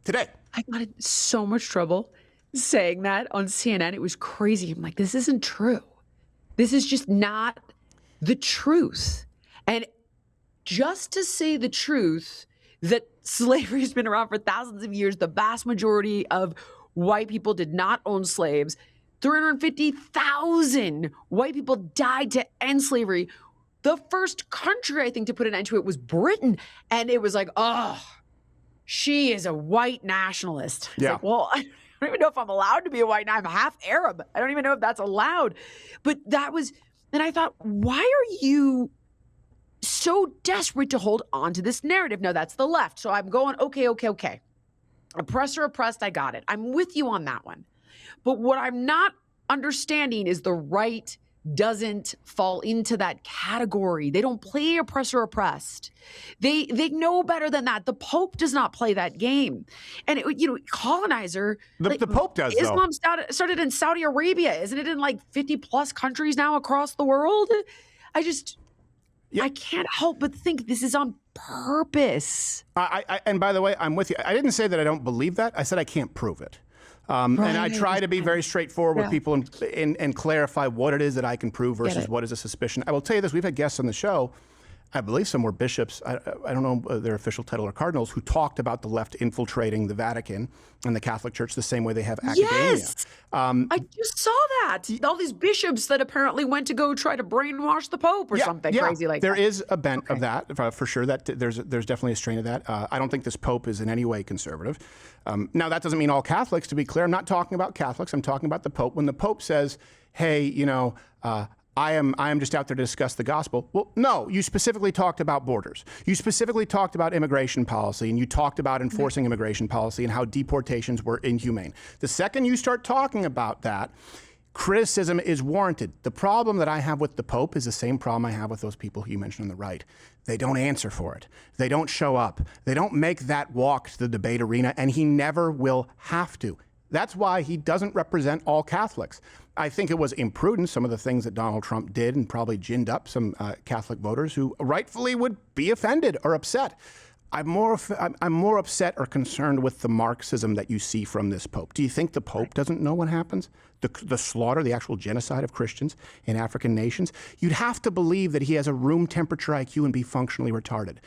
Today. I got in so much trouble saying that on CNN. It was crazy. I'm like, this isn't true. This is just not the truth. And just to say the truth, that slavery has been around for thousands of years, the vast majority of white people did not own slaves. 350,000 white people died to end slavery. The first country, I think, to put an end to it was Britain. And it was like, oh, she is a white nationalist. It's like, well, I don't even know if I'm allowed to be a white. I'm half Arab. I don't even know if that's allowed. But and I thought, why are you so desperate to hold on to this narrative? No, that's the left. So I'm going, okay. Oppressor, oppressed, I got it. I'm with you on that one. But what I'm not understanding is the right doesn't fall into that category. They don't play oppressor, oppressed. They know better than that. The Pope does not play that game. And, colonizer. The Pope does, Islam started in Saudi Arabia. Isn't it in like 50 plus countries now across the world? I can't help but think this is on purpose. And by the way, I'm with you. I didn't say that I don't believe that. I said I can't prove it. And I try to be very straightforward with people and clarify what it is that I can prove versus what is a suspicion. I will tell you this. We've had guests on the show. I believe some were bishops, I don't know their official title, or cardinals, who talked about the left infiltrating the Vatican and the Catholic Church the same way they have academia. Yes, I just saw that. All these bishops that apparently went to go try to brainwash the Pope or something crazy like that. There is a bent of that, for sure. That there's definitely a strain of that. I don't think this Pope is in any way conservative. Now, that doesn't mean all Catholics, to be clear. I'm not talking about Catholics. I'm talking about the Pope. When the Pope says, hey, I am just out there to discuss the gospel. Well, no, you specifically talked about borders. You specifically talked about immigration policy, and you talked about enforcing immigration policy and how deportations were inhumane. The second you start talking about that, criticism is warranted. The problem that I have with the Pope is the same problem I have with those people who you mentioned on the right. They don't answer for it. They don't show up. They don't make that walk to the debate arena, and he never will have to. That's why he doesn't represent all Catholics. I think it was imprudent, some of the things that Donald Trump did, and probably ginned up some Catholic voters who rightfully would be offended or upset. I'm more upset or concerned with the Marxism that you see from this Pope. Do you think the Pope doesn't know what happens? The slaughter, the actual genocide of Christians in African nations? You'd have to believe that he has a room temperature IQ and be functionally retarded.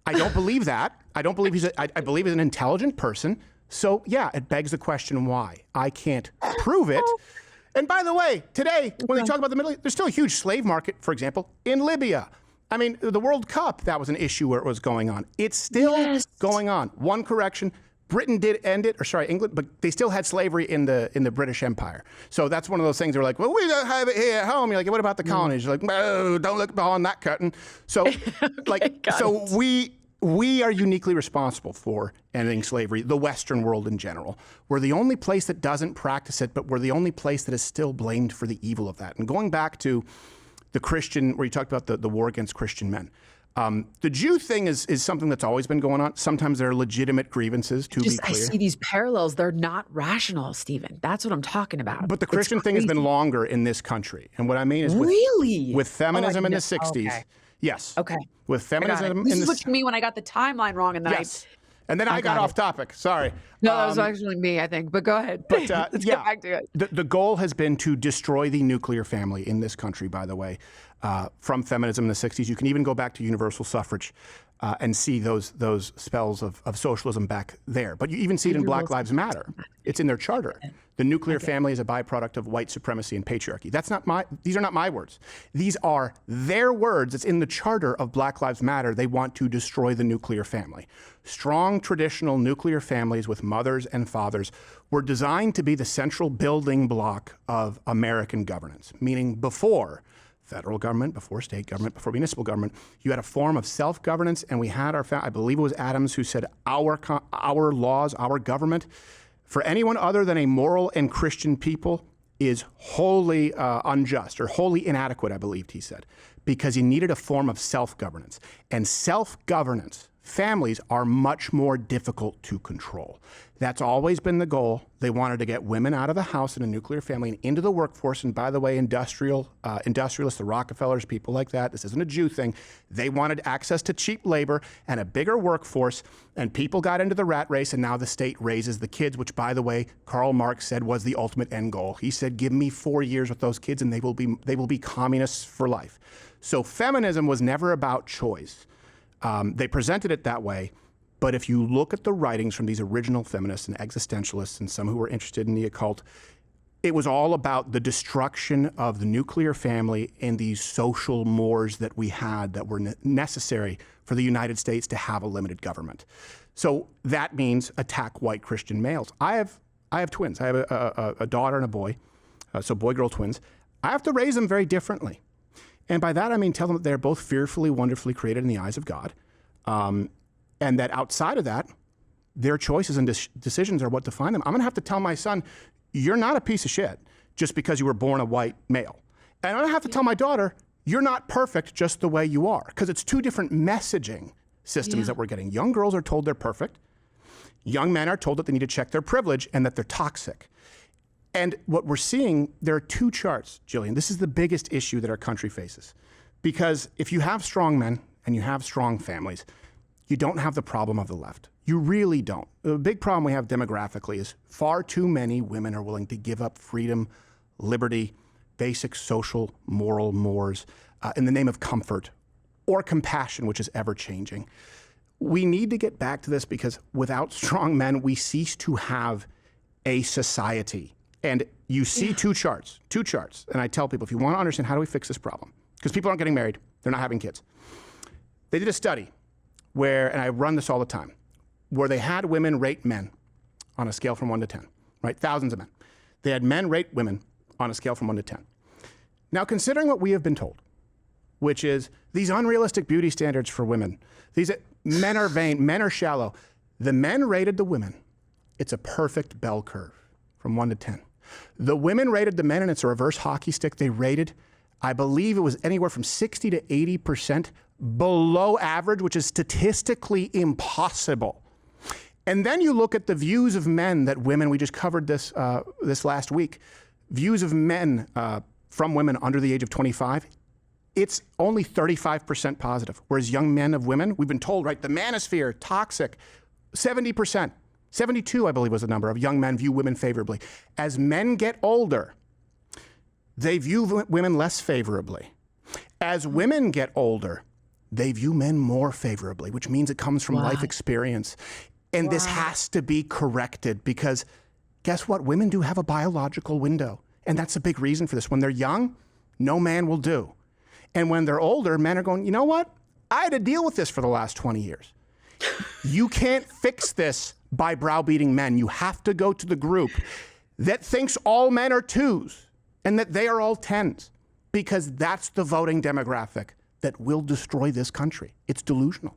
I don't believe that. I don't believe I believe he's an intelligent person. So yeah, it begs the question why. I can't prove it. And by the way, today, when they talk about the Middle East, there's still a huge slave market, for example, in Libya. I mean, the World Cup, that was an issue where it was going on. It's still going on. One correction, Britain did end it, or sorry, England, but they still had slavery in the British Empire. So that's one of those things they're like, well, we don't have it here at home. You're like, what about the colonies? You're like, no, don't look behind that curtain. So we are uniquely responsible for ending slavery, the Western world in general. We're the only place that doesn't practice it, but we're the only place that is still blamed for the evil of that. And going back to the Christian, where you talked about the war against Christian men, the Jew thing is something that's always been going on. Sometimes there are legitimate grievances, to be clear. I see these parallels. They're not rational, Stephen. That's what I'm talking about. But the Christian thing has been longer in this country. And what I mean is with feminism in the 60s. Okay. Yes. Okay. With feminism this is what you mean when I got the timeline wrong, and then and then I got off topic. Sorry. No, that was actually me, I think. But go ahead. But Let's get back to it. The goal has been to destroy the nuclear family in this country, by the way, from feminism in the 60s. You can even go back to universal suffrage. and see those spells of socialism back there. But you even see it in Black Lives Matter. It's in their charter. The nuclear family is a byproduct of white supremacy and patriarchy. These are not my words. These are their words. It's in the charter of Black Lives Matter. They want to destroy the nuclear family. Strong traditional nuclear families with mothers and fathers were designed to be the central building block of American governance, meaning before federal government, before state government, before municipal government, you had a form of self-governance, and we had I believe it was Adams who said, our laws, our government, for anyone other than a moral and Christian people is wholly unjust or wholly inadequate, I believed he said, because you needed a form of self-governance. And self-governance, families are much more difficult to control. That's always been the goal. They wanted to get women out of the house in a nuclear family and into the workforce. And by the way, industrialists, the Rockefellers, people like that, this isn't a Jew thing. They wanted access to cheap labor and a bigger workforce. And people got into the rat race, and now the state raises the kids, which, by the way, Karl Marx said was the ultimate end goal. He said, give me 4 years with those kids and they will be communists for life. So feminism was never about choice. They presented it that way. But if you look at the writings from these original feminists and existentialists and some who were interested in the occult, it was all about the destruction of the nuclear family and these social mores that we had that were necessary for the United States to have a limited government. So that means attack white Christian males. I have twins. I have a daughter and a boy, so boy-girl twins. I have to raise them very differently. And by that, I mean tell them that they're both fearfully, wonderfully created in the eyes of God. And that outside of that, their choices and decisions are what define them. I'm going to have to tell my son, you're not a piece of shit just because you were born a white male. And I'm going to have to tell my daughter, you're not perfect just the way you are. Because it's two different messaging systems that we're getting. Young girls are told they're perfect. Young men are told that they need to check their privilege and that they're toxic. And what we're seeing, there are two charts, Jillian. This is the biggest issue that our country faces. Because if you have strong men and you have strong families, you don't have the problem of the left. You really don't. The big problem we have demographically is far too many women are willing to give up freedom, liberty, basic social, moral mores in the name of comfort or compassion, which is ever changing. We need to get back to this because without strong men, we cease to have a society. And you see two charts. And I tell people, if you want to understand how do we fix this problem, because people aren't getting married, they're not having kids. They did a study where, and I run this all the time, where they had women rate men on a scale from 1 to 10, right? Thousands of men. They had men rate women on a scale from 1 to 10. Now, considering what we have been told, which is these unrealistic beauty standards for women, these men are vain, men are shallow. The men rated the women. It's a perfect bell curve from 1 to 10. The women rated the men, and it's a reverse hockey stick. They rated, I believe it was anywhere from 60 to 80% below average, which is statistically impossible. And then you look at the views of men that women, we just covered this this last week, views of men from women under the age of 25, it's only 35% positive. Whereas young men of women, we've been told, right, the manosphere, toxic, 70%. 72, I believe, was the number of young men view women favorably. As men get older, they view women less favorably. As women get older, they view men more favorably, which means it comes from life experience. And this has to be corrected because guess what? Women do have a biological window. And that's a big reason for this. When they're young, no man will do. And when they're older, men are going, you know what? I had to deal with this for the last 20 years. You can't fix this by browbeating men. You have to go to the group that thinks all men are 2s and that they are all 10s because that's the voting demographic that will destroy this country. It's delusional.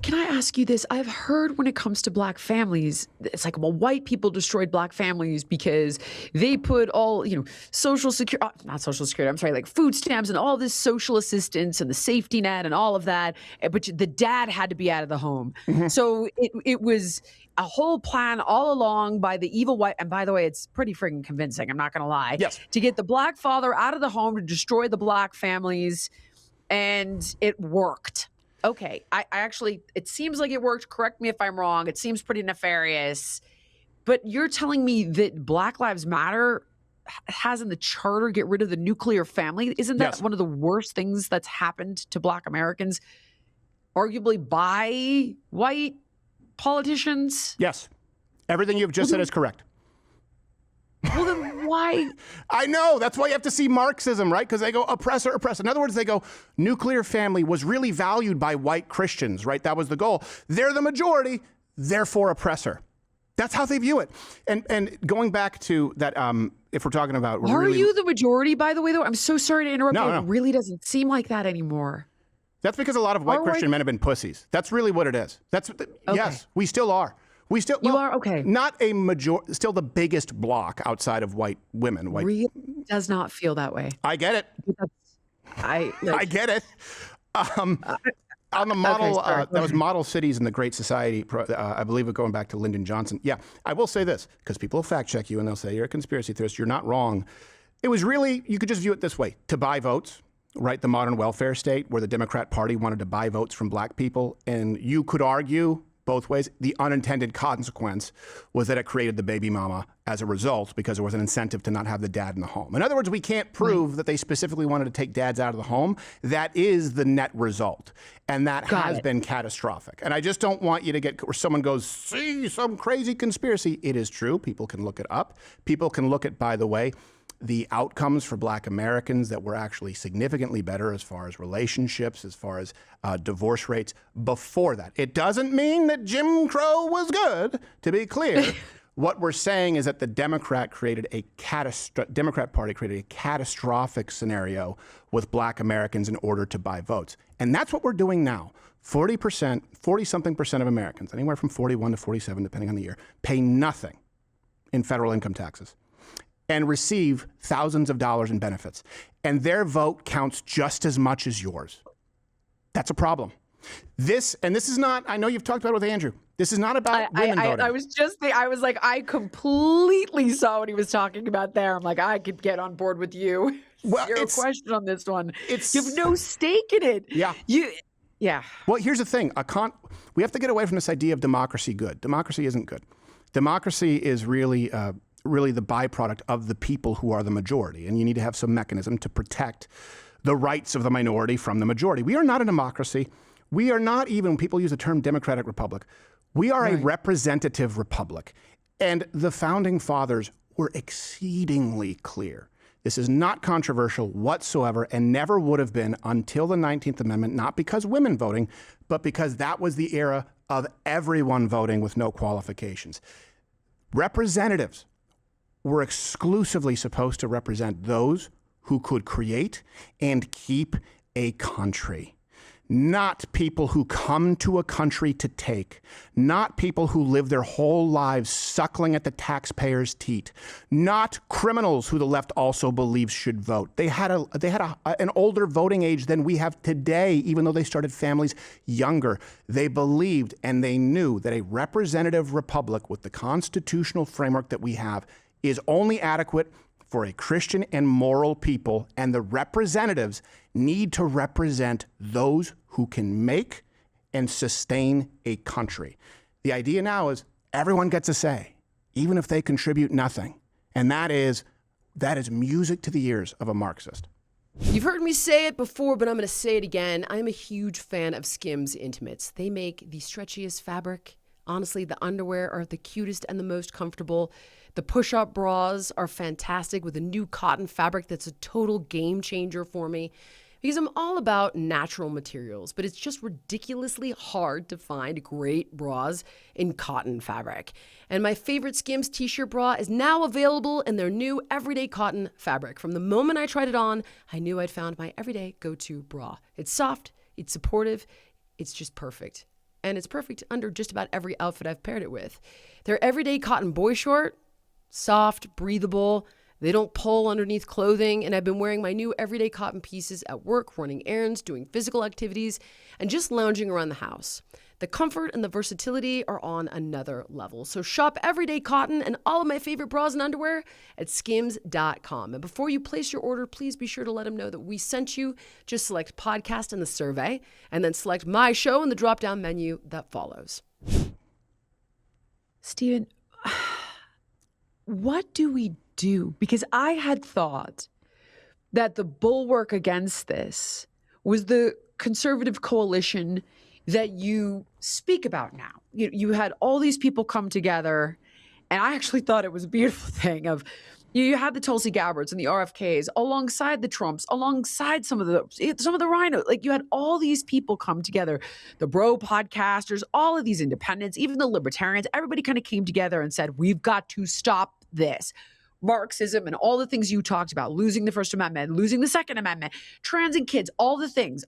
Can I ask you this? I've heard when it comes to black families, it's like, well, white people destroyed black families because they put all, social security, not social security, I'm sorry, like food stamps and all this social assistance and the safety net and all of that. But the dad had to be out of the home. Mm-hmm. So it was a whole plan all along by the evil white. And by the way, it's pretty freaking convincing. I'm not going to lie. Yes. To get the black father out of the home to destroy the black families. And it worked. Okay, I actually, it seems like it worked. Correct me if I'm wrong. It seems pretty nefarious. But you're telling me that Black Lives Matter has in the charter get rid of the nuclear family? Isn't that one of the worst things that's happened to Black Americans? arguably by white politicians? Yes. Everything you've just said is correct. Well, then why? I know. That's why you have to see Marxism, right? Because they go oppressor, oppressor. In other words, they go nuclear family was really valued by white Christians, right? That was the goal. They're the majority, therefore oppressor. That's how they view it. And going back to that, if we're talking about... Are you the majority, by the way, though? I'm so sorry to interrupt you. No. It really doesn't seem like that anymore. That's because a lot of white Christian men have been pussies. That's really what it is. Yes, we still are. We still are okay. Not a still the biggest block outside of white women. Really does not feel that way. I get it. I get it. On the model, that was Model Cities in the Great Society. I believe it going back to Lyndon Johnson. Yeah, I will say this because people will fact check you and they'll say you're a conspiracy theorist. You're not wrong. It was really, you could just view it this way: to buy votes. Right, the modern welfare state where the Democrat Party wanted to buy votes from black people, and you could argue both ways. The unintended consequence was that it created the baby mama as a result because there was an incentive to not have the dad in the home. In other words, we can't prove that they specifically wanted to take dads out of the home. That is the net result, and that has been catastrophic. And I just don't want you to get where someone goes, see, some crazy conspiracy. It is true. People can look it up. People can look at, by the way, the outcomes for black Americans that were actually significantly better as far as relationships, as far as divorce rates before that. It doesn't mean that Jim Crow was good, to be clear. What we're saying is that the Democrat Party created a catastrophic scenario with black Americans in order to buy votes. And that's what we're doing now. 40-something percent of Americans, anywhere from 41 to 47, depending on the year, pay nothing in federal income taxes and receive thousands of dollars in benefits. And their vote counts just as much as yours. That's a problem. This is not, I know you've talked about it with Andrew. This is not about women voting. I was like, I completely saw what he was talking about there. I'm like, I could get on board with you. Well, Zero question on this one. You have no no stake in it. Yeah. Yeah. Well, here's the thing. We have to get away from this idea of democracy good. Democracy isn't good. Democracy is really the byproduct of the people who are the majority. And you need to have some mechanism to protect the rights of the minority from the majority. We are not a democracy. We are not even, when people use the term democratic republic, we are a representative republic. And the founding fathers were exceedingly clear. This is not controversial whatsoever and never would have been until the 19th Amendment, not because women voting, but because that was the era of everyone voting with no qualifications. Representatives were exclusively supposed to represent those who could create and keep a country. Not people who come to a country to take, not people who live their whole lives suckling at the taxpayers' teat, not criminals who the left also believes should vote. They had an older voting age than we have today, even though they started families younger. They believed and they knew that a representative republic with the constitutional framework that we have is only adequate for a Christian and moral people, and the representatives need to represent those who can make and sustain a country. The idea now is everyone gets a say, even if they contribute nothing. And that is music to the ears of a Marxist. You've heard me say it before, but I'm going to say it again. I'm a huge fan of Skims Intimates. They make the stretchiest fabric. Honestly, the underwear are the cutest and the most comfortable. The push-up bras are fantastic with a new cotton fabric that's a total game changer for me because I'm all about natural materials, but it's just ridiculously hard to find great bras in cotton fabric. And my favorite Skims t-shirt bra is now available in their new everyday cotton fabric. From the moment I tried it on, I knew I'd found my everyday go-to bra. It's soft, it's supportive, it's just perfect. And it's perfect under just about every outfit I've paired it with. Their everyday cotton boy short, soft, breathable. They don't pull underneath clothing. And I've been wearing my new everyday cotton pieces at work, running errands, doing physical activities, and just lounging around the house. The comfort and the versatility are on another level. So shop everyday cotton and all of my favorite bras and underwear at skims.com. And before you place your order, please be sure to let them know that we sent you. Just select podcast in the survey and then select my show in the drop-down menu that follows. Stephen, what do we do? Because I had thought that the bulwark against this was the conservative coalition that you speak about now. You had all these people come together, and I actually thought it was a beautiful thing of you had the Tulsi Gabbards and the RFKs alongside the Trumps, alongside some of the Rhinos. Like you had all these people come together, the bro podcasters, all of these independents, even the libertarians, everybody kind of came together and said, we've got to stop this. Marxism and all the things you talked about, losing the First Amendment, losing the Second Amendment, trans and kids, all the things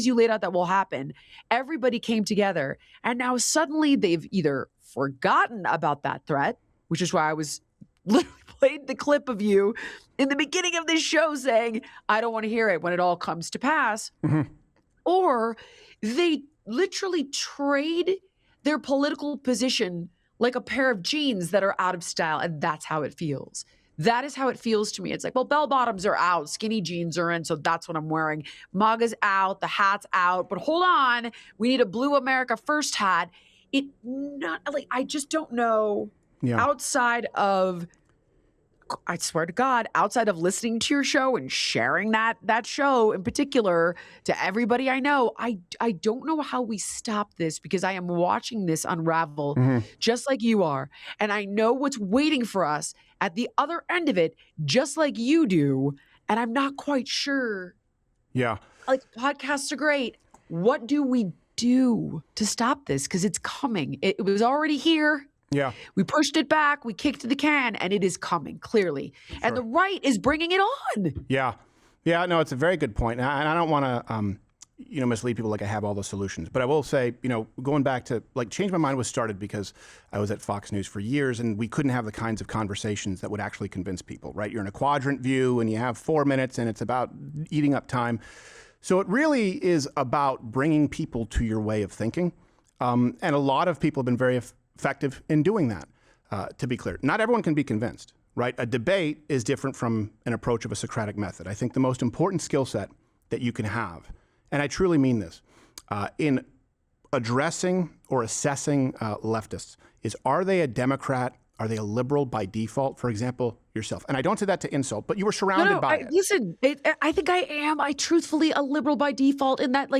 you laid out that will happen. Everybody came together. And now suddenly they've either forgotten about that threat, which is why I was literally played the clip of you in the beginning of this show saying, I don't want to hear it when it all comes to pass. Mm-hmm. Or they literally trade their political position like a pair of jeans that are out of style. And that's how it feels. That is how it feels to me. It's like, well, bell bottoms are out, skinny jeans are in, so that's what I'm wearing. MAGA's out, the hat's out, but hold on, we need a blue America First hat. I just don't know. Yeah. Outside of, I swear to God, outside of listening to your show and sharing that show in particular to everybody I know, I don't know how we stop this, because I am watching this unravel just like you are. And I know what's waiting for us at the other end of it, just like you do. And I'm not quite sure. Yeah. Like, podcasts are great. What do we do to stop this? Because it's coming. It was already here. Yeah. We pushed it back, we kicked the can, and it is coming, clearly. Sure. And the right is bringing it on. Yeah. Yeah, no, it's a very good point. And I don't want to, mislead people like I have all the solutions. But I will say, going back to, Change My Mind was started because I was at Fox News for years, and we couldn't have the kinds of conversations that would actually convince people, right? You're in a quadrant view, and you have 4 minutes, and it's about eating up time. So it really is about bringing people to your way of thinking. And a lot of people have been very effective in doing that, to be clear. Not everyone can be convinced, right? A debate is different from an approach of a Socratic method. I think the most important skill set that you can have, and I truly mean this, in addressing or assessing leftists is, are they a Democrat? Are they a liberal by default? For example, yourself. And I don't say that to insult, but you were surrounded by it. Listen, I think I am. I truthfully a liberal by default in that,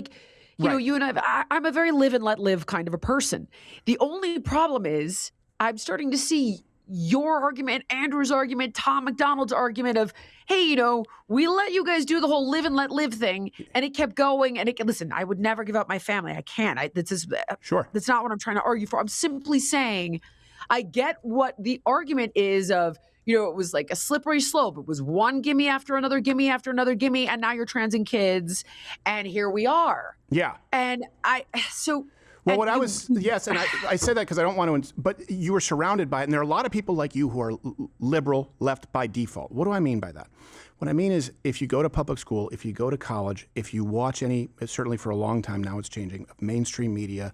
you know, you and I'm a very live and let live kind of a person. The only problem is I'm starting to see your argument, Andrew's argument, Tom McDonald's argument of, hey, we let you guys do the whole live and let live thing, and it kept going. And listen, I would never give up my family. I can't. Sure. That's not what I'm trying to argue for. I'm simply saying I get what the argument is of, it was like a slippery slope. It was one gimme after another gimme after another gimme, and now you're transing kids, and here we are. Yeah. And yes, and I say that because I don't want to, but you were surrounded by it, and there are a lot of people like you who are liberal left by default. What do I mean by that? What I mean is, if you go to public school, if you go to college, if you watch any, certainly for a long time now it's changing, mainstream media,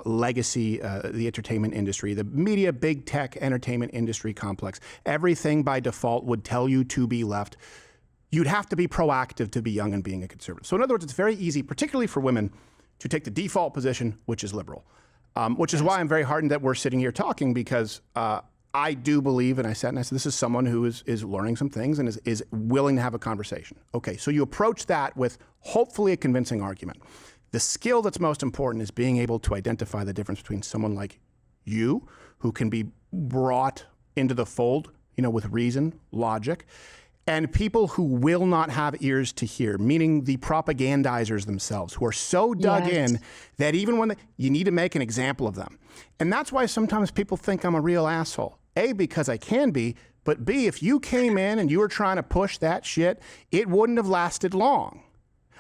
legacy, the entertainment industry, the media, big tech entertainment industry complex, everything by default would tell you to be left. You'd have to be proactive to be young and being a conservative. So in other words, it's very easy, particularly for women, to take the default position, which is liberal, which is why I'm very heartened that we're sitting here talking, because I do believe, and I said, this is someone who is learning some things and is willing to have a conversation. Okay, so you approach that with hopefully a convincing argument. The skill that's most important is being able to identify the difference between someone like you, who can be brought into the fold, with reason, logic, and people who will not have ears to hear, meaning the propagandizers themselves, who are so dug in that even when you need to make an example of them. And that's why sometimes people think I'm a real asshole. A, because I can be, but B, if you came in and you were trying to push that shit, it wouldn't have lasted long.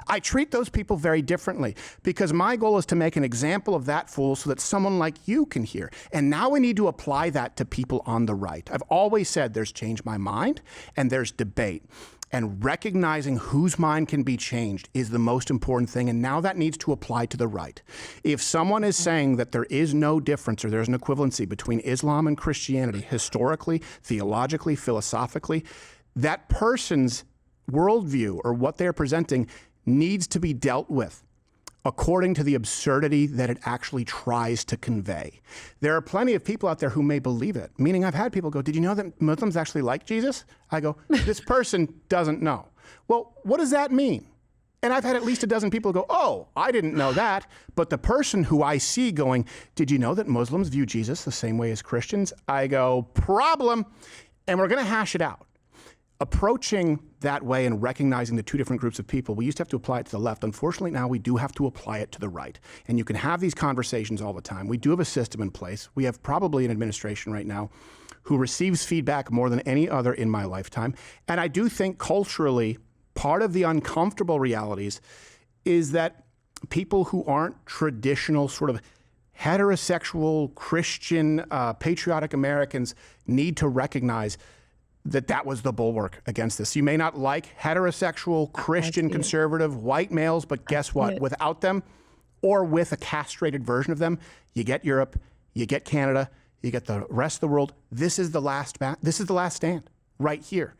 I treat those people very differently, because my goal is to make an example of that fool so that someone like you can hear. And now we need to apply that to people on the right. I've always said there's Change My Mind and there's debate. And recognizing whose mind can be changed is the most important thing. And now that needs to apply to the right. If someone is saying that there is no difference or there's an equivalency between Islam and Christianity, historically, theologically, philosophically, that person's worldview or what they're presenting needs to be dealt with according to the absurdity that it actually tries to convey. There are plenty of people out there who may believe it, meaning I've had people go, did you know that Muslims actually like Jesus? I go, this person doesn't know. Well, what does that mean? And I've had at least a dozen people go, oh, I didn't know that. But the person who I see going, did you know that Muslims view Jesus the same way as Christians? I go, problem. And we're going to hash it out. Approaching that way and recognizing the two different groups of people, we used to have to apply it to the left. Unfortunately, now we do have to apply it to the right. And you can have these conversations all the time. We do have a system in place. We have probably an administration right now who receives feedback more than any other in my lifetime. And I do think culturally, part of the uncomfortable realities is that people who aren't traditional sort of heterosexual, Christian, patriotic Americans need to recognize that that was the bulwark against this. You may not like heterosexual, Christian, conservative, white males, but guess what? Without them, or with a castrated version of them, you get Europe, you get Canada, you get the rest of the world. This is the last stand right here.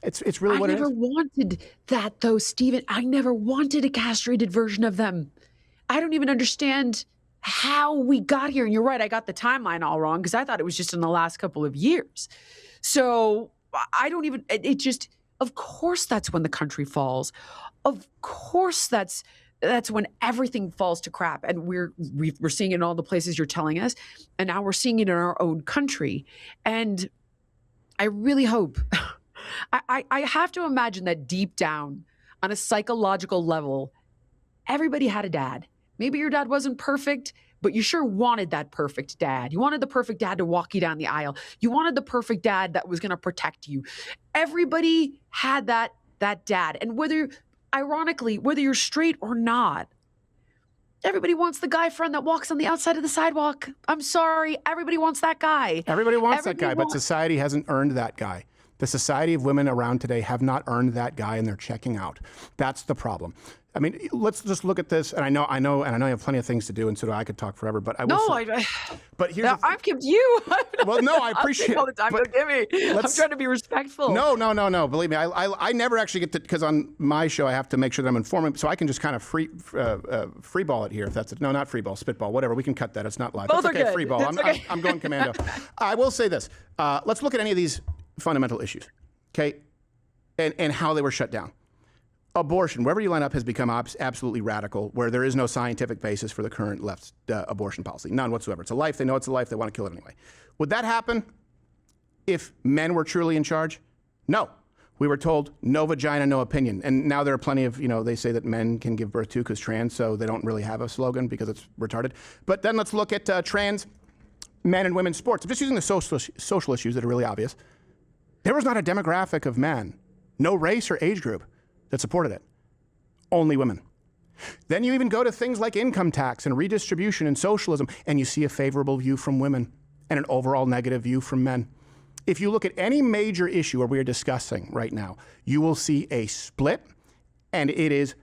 It's really what it is. I never wanted that, though, Stephen. I never wanted a castrated version of them. I don't even understand how we got here. And you're right, I got the timeline all wrong because I thought it was just in the last couple of years. So I don't even, it just, of course that's when the country falls. Of course that's when everything falls to crap. And we're seeing it in all the places you're telling us. And now we're seeing it in our own country. And I really hope... I have to imagine that deep down, on a psychological level, everybody had a dad. Maybe your dad wasn't perfect, but you sure wanted that perfect dad. You wanted the perfect dad to walk you down the aisle. You wanted the perfect dad that was going to protect you. Everybody had that dad. And ironically, whether you're straight or not, everybody wants the guy friend that walks on the outside of the sidewalk. I'm sorry. Everybody wants that guy. Everybody wants that guy, but society hasn't earned that guy. The society of women around today have not earned that guy, and they're checking out. That's the problem. I mean, let's just look at this. And I know you have plenty of things to do, and so do I. Could talk forever, but I will. But here's I've kept you. Well, no, I appreciate it all the time. Don't give me. I'm trying to be respectful. No. Believe me, I never actually get to, because on my show I have to make sure that I'm informing, so I can just kind of free ball it here. If that's it. No, not free ball, spitball, whatever. We can cut that. It's not live. Both that's okay. Good. Free ball. I'm going commando. I will say this. Let's look at any of these fundamental issues, okay, and how they were shut down. Abortion, wherever you line up, has become absolutely radical, where there is no scientific basis for the current left's abortion policy. None whatsoever. It's a life. They know it's a life. They want to kill it anyway. Would that happen if men were truly in charge? No. We were told no vagina, no opinion. And now there are plenty of, they say that men can give birth too because trans, so they don't really have a slogan because it's retarded. But then let's look at trans men and women's sports. I'm just using the social issues that are really obvious. There was not a demographic of men, no race or age group, that supported it. Only women. Then you even go to things like income tax and redistribution and socialism, and you see a favorable view from women and an overall negative view from men. If you look at any major issue where we are discussing right now, you will see a split, and it is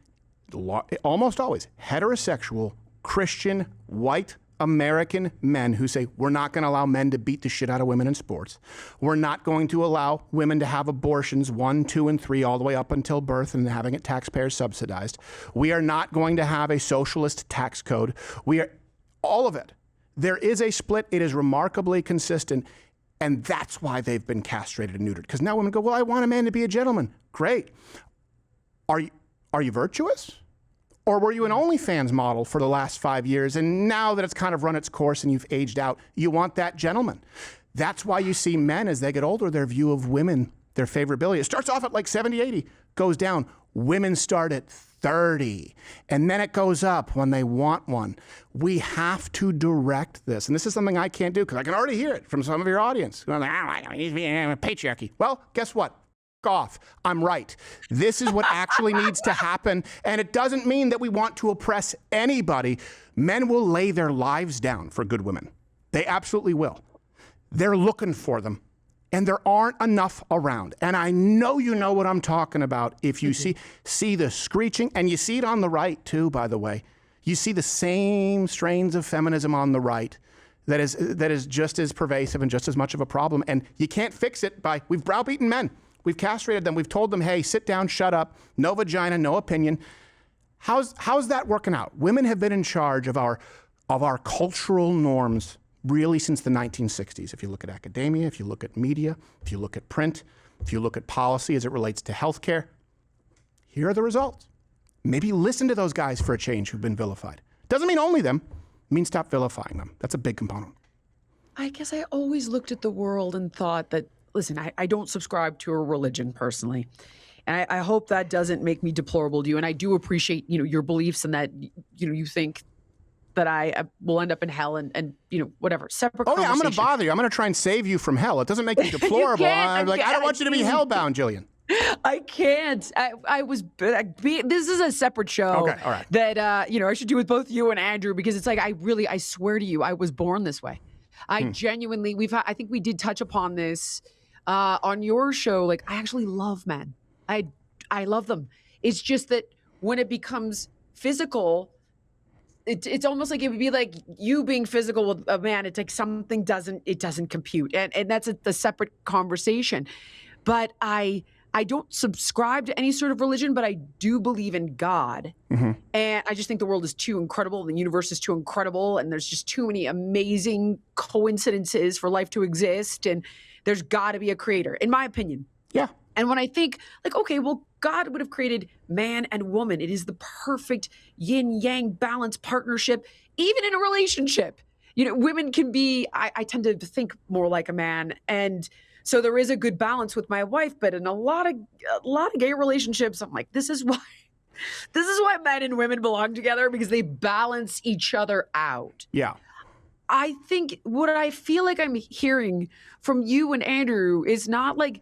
almost always heterosexual, Christian, white American men who say, we're not going to allow men to beat the shit out of women in sports. We're not going to allow women to have abortions 1, 2, and 3 all the way up until birth and having it taxpayer subsidized. We are not going to have a socialist tax code. All of it. There is a split. It is remarkably consistent. And that's why they've been castrated and neutered. Because now women go, well, I want a man to be a gentleman. Great. Are you virtuous? Or were you an OnlyFans model for the last 5 years, and now that it's kind of run its course and you've aged out, you want that gentleman? That's why you see men, as they get older, their view of women, their favorability, it starts off at like 70, 80, goes down. Women start at 30, and then it goes up when they want one. We have to direct this, and this is something I can't do because I can already hear it from some of your audience. Going like, I need to be a patriarchy. Well, guess what? Off. I'm right. This is what actually needs to happen. And it doesn't mean that we want to oppress anybody. Men will lay their lives down for good women. They absolutely will. They're looking for them. And there aren't enough around. And I know you know what I'm talking about if you see the screeching. And you see it on the right too, by the way. You see the same strains of feminism on the right that is just as pervasive and just as much of a problem. And you can't fix it by, we've browbeaten men. We've castrated them. We've told them, hey, sit down, shut up, no vagina, no opinion. How's that working out? Women have been in charge of our cultural norms really since the 1960s. If you look at academia, if you look at media, if you look at print, if you look at policy as it relates to healthcare, here are the results. Maybe listen to those guys for a change who've been vilified. Doesn't mean only them. It means stop vilifying them. That's a big component. I guess I always looked at the world and thought that, listen, I don't subscribe to a religion personally. And I hope that doesn't make me deplorable to you. And I do appreciate, your beliefs and that, you think that I will end up in hell and whatever. Separate Oh, yeah, I'm going to bother you. I'm going to try and save you from hell. It doesn't make me deplorable. I don't want you to be hellbound, Jillian. I can't. This is a separate show. Okay, all right. That, I should do with both you and Andrew, because it's like, I swear to you, I was born this way. I genuinely, I think we did touch upon this on your show. Like, I actually love men. I love them. It's just that when it becomes physical, it's almost like it would be like you being physical with a man. It's like something doesn't compute. And that's a separate conversation. But I don't subscribe to any sort of religion, but I do believe in God. Mm-hmm. And I just think the world is too incredible. The universe is too incredible. And there's just too many amazing coincidences for life to exist. And there's got to be a creator, in my opinion. Yeah. And when I think, like, okay, well, God would have created man and woman. It is the perfect yin-yang balanced partnership, even in a relationship. Women can be, I tend to think more like a man. And so there is a good balance with my wife, but in a lot of gay relationships, I'm like, this is why men and women belong together, because they balance each other out. Yeah. I think what I feel like I'm hearing from you and Andrew is not like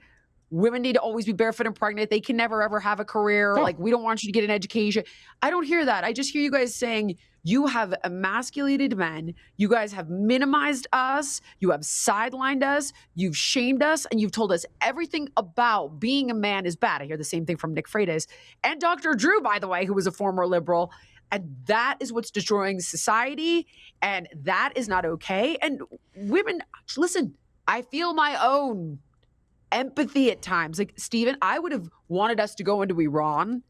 women need to always be barefoot and pregnant. They can never, ever have a career. No. Like, we don't want you to get an education. I don't hear that. I just hear you guys saying you have emasculated men. You guys have minimized us. You have sidelined us. You've shamed us. And you've told us everything about being a man is bad. I hear the same thing from Nick Freitas and Dr. Drew, by the way, who was a former liberal. And that is what's destroying society. And that is not okay. And women, listen, I feel my own empathy at times. Like, Stephen, I would have wanted us to go into Iran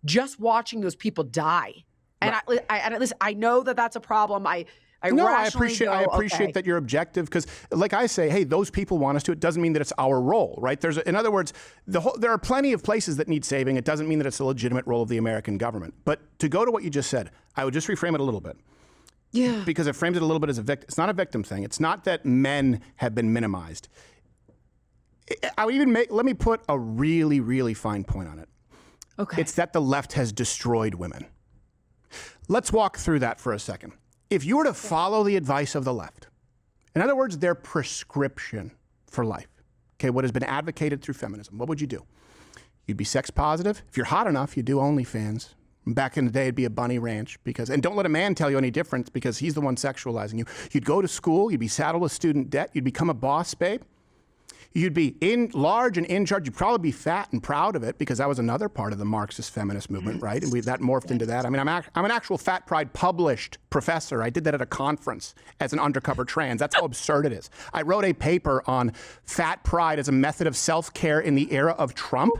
just watching those people die. And right. I know that that's a problem. I appreciate that you're objective, because, like I say, hey, those people want us to. It doesn't mean that it's our role, right? In other words, there are plenty of places that need saving. It doesn't mean that it's a legitimate role of the American government. But to go to what you just said, I would just reframe it a little bit. Yeah. Because it frames it a little bit as a victim. It's not a victim thing. It's not that men have been minimized. I would even let me put a really, really fine point on it. Okay. It's that the left has destroyed women. Let's walk through that for a second. If you were to follow the advice of the left, in other words, their prescription for life, okay, what has been advocated through feminism, what would you do? You'd be sex positive. If you're hot enough, you'd do OnlyFans. Back in the day, it'd be a bunny ranch, and don't let a man tell you any different, because he's the one sexualizing you. You'd go to school. You'd be saddled with student debt. You'd become a boss babe. You'd be large and in charge. You'd probably be fat and proud of it, because that was another part of the Marxist feminist movement, right? And that morphed into that. I mean, I'm an actual Fat Pride published professor. I did that at a conference as an undercover trans. That's how absurd it is. I wrote a paper on Fat Pride as a method of self-care in the era of Trump,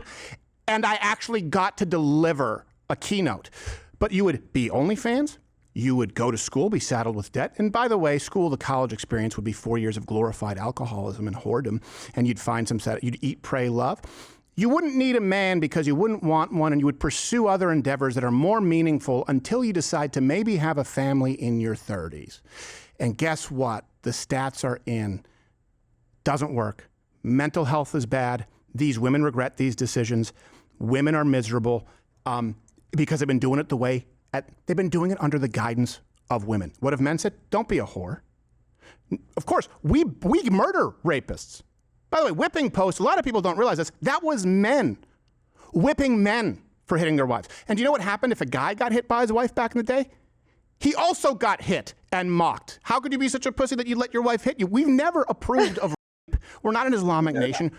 and I actually got to deliver a keynote. But you would be OnlyFans. You would go to school, be saddled with debt. And by the way, the college experience would be 4 years of glorified alcoholism and whoredom. And you'd find you'd eat, pray, love. You wouldn't need a man because you wouldn't want one, and you would pursue other endeavors that are more meaningful until you decide to maybe have a family in your 30s. And guess what? The stats are in. Doesn't work. Mental health is bad. These women regret these decisions. Women are miserable because they've been doing it they've been doing it under the guidance of women. What have men said? Don't be a whore. Of course, we murder rapists. By the way, whipping posts, a lot of people don't realize this. That was men whipping men for hitting their wives. And do you know what happened if a guy got hit by his wife back in the day? He also got hit and mocked. How could you be such a pussy that you let your wife hit you? We've never approved of rape. We're not an Islamic nation.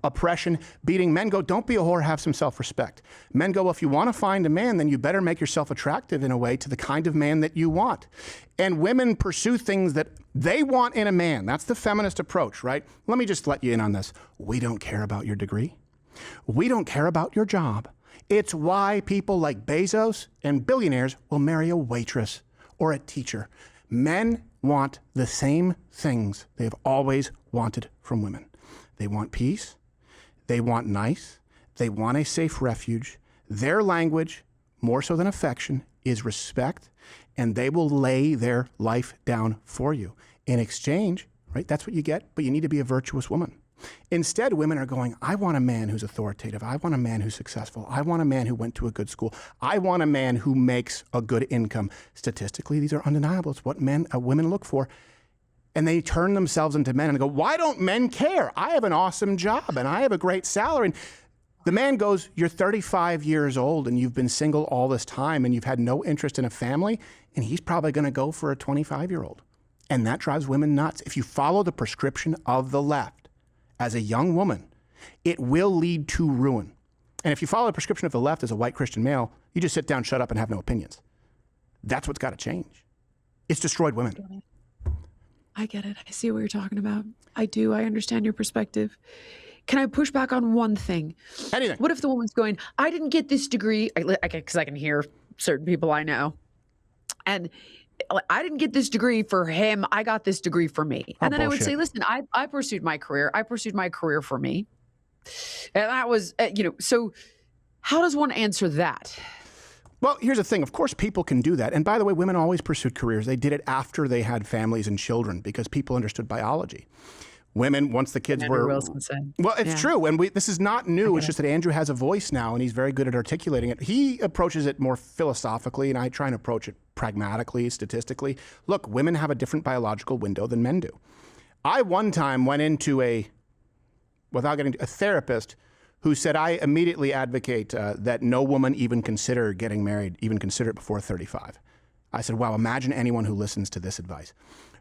Oppression, beating. Men go, don't be a whore, have some self-respect. Men go, well, if you want to find a man, then you better make yourself attractive in a way to the kind of man that you want. And women pursue things that they want in a man. That's the feminist approach, right? Let me just let you in on this. We don't care about your degree. We don't care about your job. It's why people like Bezos and billionaires will marry a waitress or a teacher. Men want the same things they've always wanted from women. They want peace. They want nice. They want a safe refuge. Their language, more so than affection, is respect, and they will lay their life down for you. In exchange, right, that's what you get, but you need to be a virtuous woman. Instead, women are going, I want a man who's authoritative. I want a man who's successful. I want a man who went to a good school. I want a man who makes a good income. Statistically, these are undeniable. It's what women look for. And they turn themselves into men and go, why don't men care? I have an awesome job and I have a great salary. And the man goes, you're 35 years old and you've been single all this time and you've had no interest in a family. And he's probably going to go for a 25-year-old. And that drives women nuts. If you follow the prescription of the left, as a young woman, it will lead to ruin. And if you follow the prescription of the left as a white Christian male, you just sit down, shut up, and have no opinions. That's what's got to change. It's destroyed women. I get it. I see what you're talking about. I do. I understand your perspective. Can I push back on one thing? Anything. What if the woman's going, I didn't get this degree, because I can hear certain people I know, and I didn't get this degree for him. I got this degree for me. And then bullshit. I would say, listen, I pursued my career. I pursued my career for me. And that was, so how does one answer that? Well, here's the thing. Of course, people can do that. And by the way, women always pursued careers. They did it after they had families and children because people understood biology. Women, once the kids Andrew were... Wilson said. Well, it's true. And this is not new. It's just that Andrew has a voice now, and he's very good at articulating it. He approaches it more philosophically, and I try and approach it pragmatically, statistically. Look, women have a different biological window than men do. I one time went into a therapist who said, I immediately advocate that no woman even consider getting married, even consider it before 35. I said, wow, imagine anyone who listens to this advice.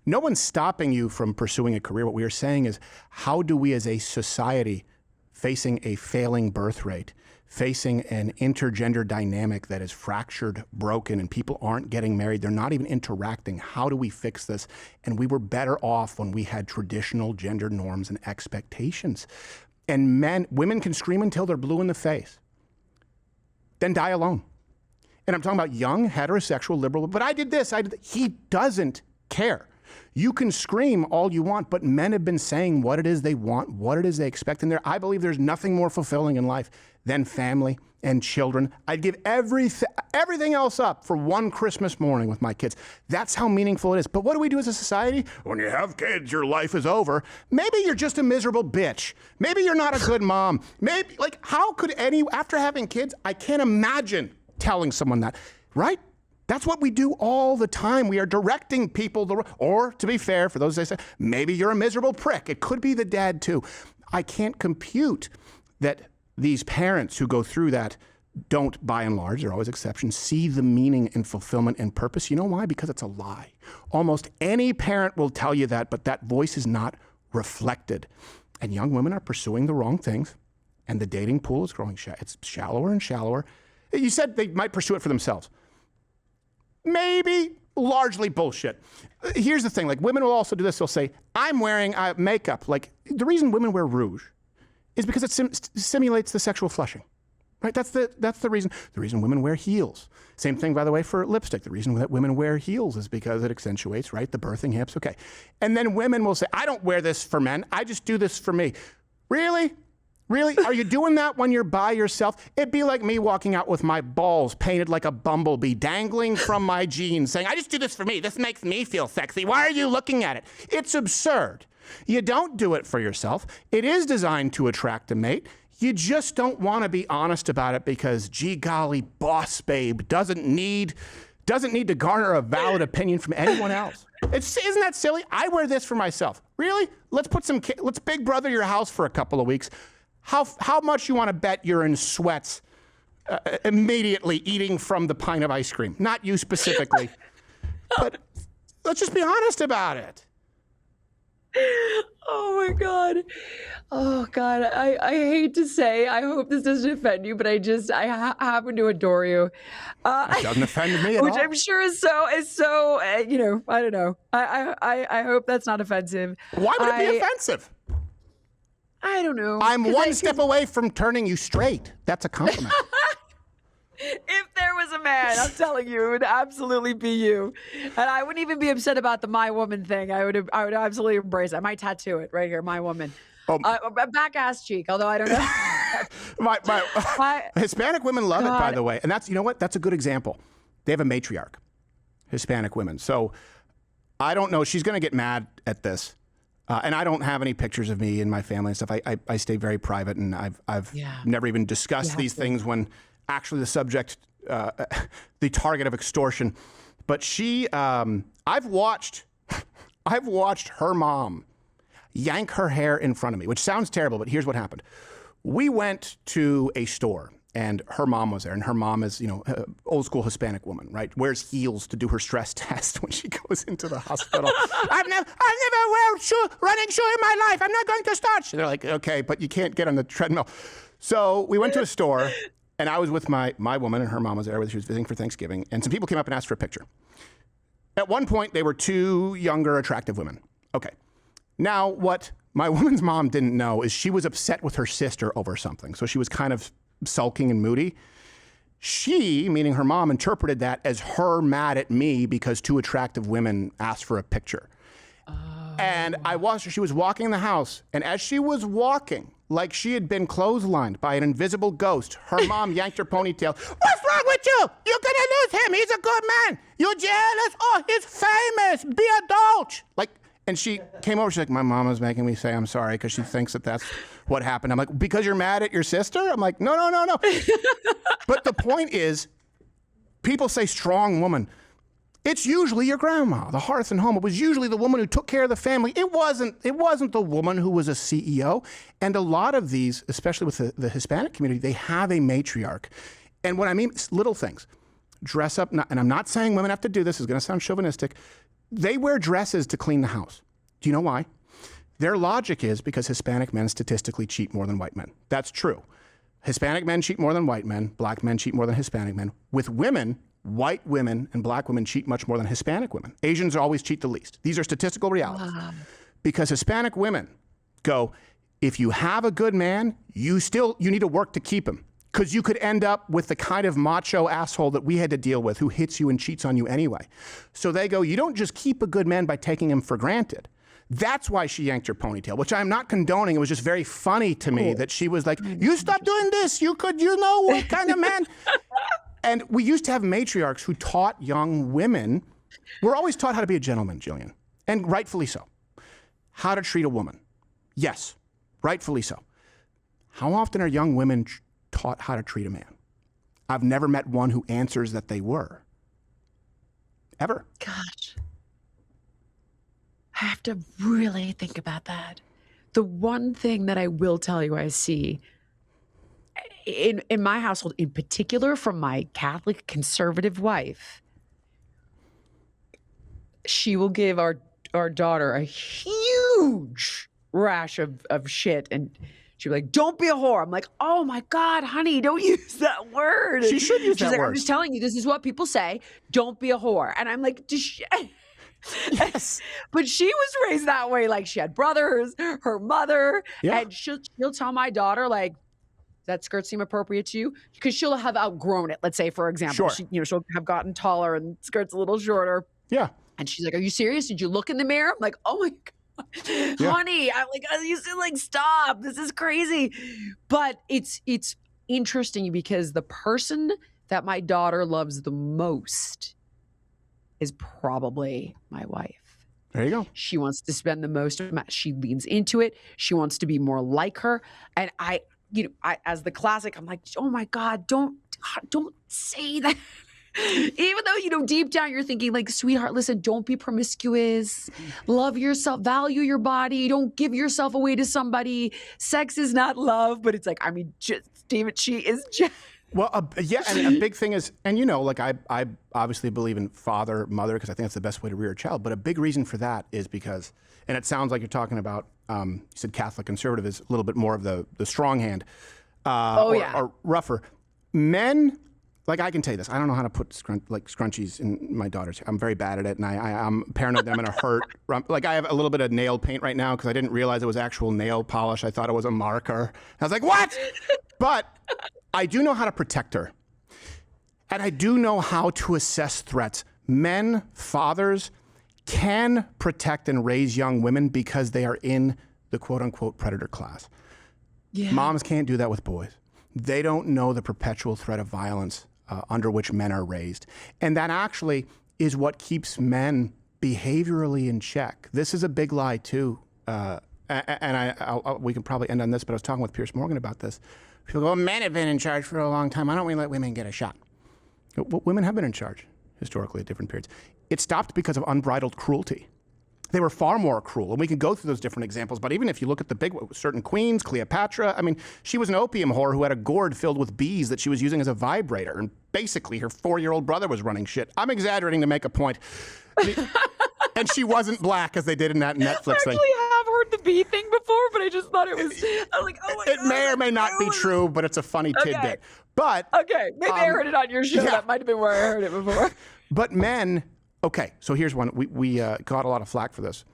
No one's stopping you from pursuing a career. What we are saying is, how do we as a society facing a failing birth rate, facing an intergender dynamic that is fractured, broken, and people aren't getting married, they're not even interacting, how do we fix this? And we were better off when we had traditional gender norms and expectations. And women can scream until they're blue in the face, then die alone. And I'm talking about young, heterosexual, liberal, but I did this, he doesn't care. You can scream all you want, but men have been saying what it is they want, what it is they expect. And I believe there's nothing more fulfilling in life than family and children. I'd give everything else up for one Christmas morning with my kids. That's how meaningful it is. But what do we do as a society? When you have kids, your life is over. Maybe you're just a miserable bitch. Maybe you're not a good mom. Maybe, how could after having kids, I can't imagine telling someone that, right? That's what we do all the time. We are directing people, or to be fair, for those that say, maybe you're a miserable prick. It could be the dad too. I can't compute that these parents who go through that don't, by and large, there are always exceptions, see the meaning and fulfillment and purpose. You know why? Because it's a lie. Almost any parent will tell you that, but that voice is not reflected. And young women are pursuing the wrong things, and the dating pool is growing. It's shallower and shallower. You said they might pursue it for themselves. Maybe, largely bullshit. Here's the thing, women will also do this. They'll say, I'm wearing makeup. The reason women wear rouge is because it simulates the sexual flushing, right? That's the reason. The reason women wear heels. Same thing, by the way, for lipstick. The reason that women wear heels is because it accentuates, right, the birthing hips. Okay. And then women will say, I don't wear this for men. I just do this for me. Really? Really? Are you doing that when you're by yourself? It'd be like me walking out with my balls painted like a bumblebee dangling from my jeans saying, I just do this for me. This makes me feel sexy. Why are you looking at it? It's absurd. You don't do it for yourself. It is designed to attract a mate. You just don't want to be honest about it because, gee golly, boss babe doesn't need to garner a valid opinion from anyone else. Isn't that silly? I wear this for myself. Really? Let's big brother your house for a couple of weeks. How much you want to bet you're in sweats immediately eating from the pint of ice cream? Not you specifically, but let's just be honest about it. Oh my God. Oh God. I hate to say, I hope this doesn't offend you, but I happen to adore you. It doesn't offend me at all. Which I'm sure is so, I don't know. I hope that's not offensive. Why would it be offensive? I don't know. I'm one step away from turning you straight. That's a compliment. If there was a man, I'm telling you, it would absolutely be you. And I wouldn't even be upset about the my woman thing. I would absolutely embrace it. I might tattoo it right here, my woman. Back ass cheek, although I don't know. Hispanic women love it, by the way. And that's, you know what? That's a good example. They have a matriarch, Hispanic women. So I don't know. She's going to get mad at this. And I don't have any pictures of me and my family and stuff. I stay very private, and I've never even discussed these things when actually the subject, the target of extortion. But she, I've watched her mom yank her hair in front of me, which sounds terrible, but here's what happened. We went to a store, and her mom was there, and her mom is, old school Hispanic woman, right? Wears heels to do her stress test when she goes into the hospital. I've never wear running shoe in my life. I'm not going to start. They're like, okay, but you can't get on the treadmill. So we went to a store, and I was with my woman, and her mom was there. She was visiting for Thanksgiving, and some people came up and asked for a picture. At one point, they were two younger, attractive women. Okay. Now, what my woman's mom didn't know is she was upset with her sister over something. So she was kind of sulking and moody. She, meaning her mom, interpreted that as her mad at me because two attractive women asked for a picture. And I watched her. She was walking the house. And as she was walking, like she had been clotheslined by an invisible ghost, her mom yanked her ponytail. What's wrong with you? You're going to lose him. He's a good man. You're jealous? Oh, he's famous. Be adult. And she came over. She's like, my mom is making me say I'm sorry because she thinks that that's what happened. I'm like, because you're mad at your sister? I'm like, no. But the point is, people say strong woman. It's usually your grandma, the hearth and home. It was usually the woman who took care of the family. It wasn't the woman who was a CEO. And a lot of these, especially with the Hispanic community, they have a matriarch. And what I mean, little things. Dress up, and I'm not saying women have to do this. It's going to sound chauvinistic. They wear dresses to clean the house. Do you know why? Their logic is because Hispanic men statistically cheat more than white men. That's true. Hispanic men cheat more than white men. Black men cheat more than Hispanic men. With women, white women and black women cheat much more than Hispanic women. Asians always cheat the least. These are statistical realities. Wow. Because Hispanic women go, if you have a good man, you need to work to keep him. Because you could end up with the kind of macho asshole that we had to deal with who hits you and cheats on you anyway. So they go, you don't just keep a good man by taking him for granted. That's why she yanked her ponytail, which I'm not condoning. It was just very funny to me that she was like, you stop doing this. You know what kind of man. And we used to have matriarchs who taught young women. We're always taught how to be a gentleman, Jillian, and rightfully so. How to treat a woman. Yes, rightfully so. How often are young women taught how to treat a man? I've never met one who answers that they were. Ever. Gosh. I have to really think about that. The one thing that I will tell you I see in my household, in particular from my Catholic conservative wife, she will give our daughter a huge rash of shit, and she'd be like, don't be a whore. I'm like, oh my God, honey, don't use that word. She should use that word. I'm just telling you, this is what people say. Don't be a whore. And I'm like, yes. But she was raised that way. Like, she had brothers, her mother, and she'll tell my daughter, like, that skirt seem appropriate to you? Because she'll have outgrown it. Let's say, for example, she'll have gotten taller and skirt's a little shorter. Yeah. And she's like, are you serious? Did you look in the mirror? I'm like, oh my God, honey, I'm like, I used to like, stop. This is crazy. But it's interesting because the person that my daughter loves the most is probably my wife. There you go. She wants to spend the most of it. She leans into it. She wants to be more like her. And I, as the classic, I'm like, oh my God, don't say that. Even though, deep down you're thinking like, sweetheart, listen, don't be promiscuous. Love yourself, value your body. Don't give yourself away to somebody. Sex is not love, but it's like, I mean, David, she is just. Well, and a big thing is, and I obviously believe in father, mother, because I think that's the best way to rear a child. But a big reason for that is because, and it sounds like you're talking about, you said Catholic conservative is a little bit more of the strong hand, or rougher. Men, like, I can tell you this, I don't know how to put scrunchies in my daughter's hair. I'm very bad at it, and I'm paranoid that I'm going to hurt. Like, I have a little bit of nail paint right now because I didn't realize it was actual nail polish. I thought it was a marker. I was like, what? But I do know how to protect her. And I do know how to assess threats. Men, fathers, can protect and raise young women because they are in the quote-unquote predator class. Yeah. Moms can't do that with boys. They don't know the perpetual threat of violence under which men are raised. And that actually is what keeps men behaviorally in check. This is a big lie, too. We can probably end on this, but I was talking with Piers Morgan about this. People go, well, men have been in charge for a long time. Why don't we let women get a shot? Well, women have been in charge historically at different periods. It stopped because of unbridled cruelty. They were far more cruel, and we can go through those different examples, but even if you look at the big, certain queens, Cleopatra, I mean, she was an opium whore who had a gourd filled with bees that she was using as a vibrator, and basically her 4-year-old brother was running shit. I'm exaggerating to make a point. And she wasn't black, as they did in that Netflix thing. I actually have heard the bee thing before, but I just thought it was, I was like, oh my God. It may or may not be true, but it's a funny tidbit. But okay, maybe I heard it on your show. Yeah. That might have been where I heard it before. But men, okay, so here's one. We got a lot of flack for this,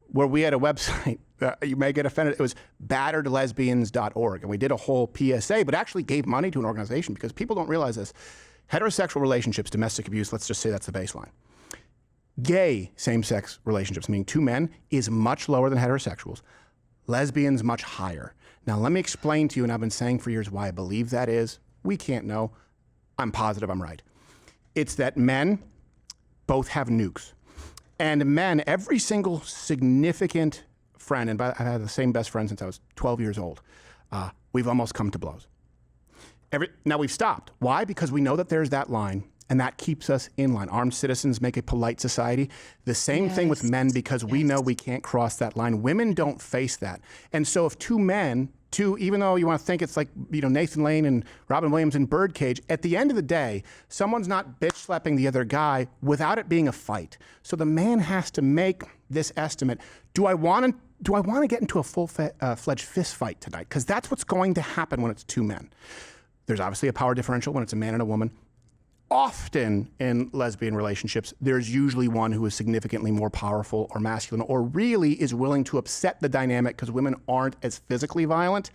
where we had a website, you may get offended, it was batteredlesbians.org, and we did a whole PSA, but actually gave money to an organization because people don't realize this. Heterosexual relationships, domestic abuse, let's just say that's the baseline. Gay same-sex relationships, meaning two men, is much lower than heterosexuals. Lesbians, much higher. Now, let me explain to you, and I've been saying for years why I believe that is. We can't know. I'm positive I'm right. It's that men both have nukes. And men, every single significant friend, and I've had the same best friend since I was 12 years old, we've almost come to blows. Now, we've stopped. Why? Because we know that there's that line, and that keeps us in line. Armed citizens make a polite society. The same thing with men, because we know we can't cross that line. Women don't face that. And so if two men, even though you want to think it's like, Nathan Lane and Robin Williams in Birdcage, at the end of the day, someone's not bitch slapping the other guy without it being a fight. So the man has to make this estimate. Do I want to get into a full-fledged fist fight tonight? Because that's what's going to happen when it's two men. There's obviously a power differential when it's a man and a woman. Often in lesbian relationships, there's usually one who is significantly more powerful or masculine, or really is willing to upset the dynamic because women aren't as physically violent,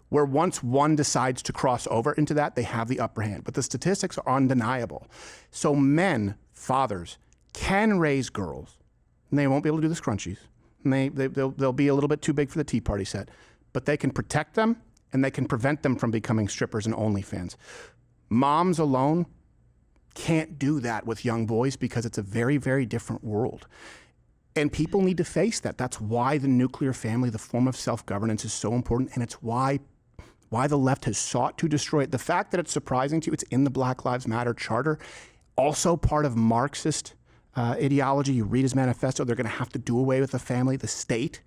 where once one decides to cross over into that, they have the upper hand. But the statistics are undeniable. So men, fathers, can raise girls, and they won't be able to do the scrunchies. And they'll be a little bit too big for the Tea Party set. But they can protect them, and they can prevent them from becoming strippers and OnlyFans. Moms alone can't do that with young boys because it's a very, very different world. And people need to face that. That's why the nuclear family, the form of self-governance, is so important, and it's why the left has sought to destroy it. The fact that it's surprising to you, it's in the Black Lives Matter charter, also part of Marxist ideology. You read his manifesto, they're going to have to do away with the family, the state.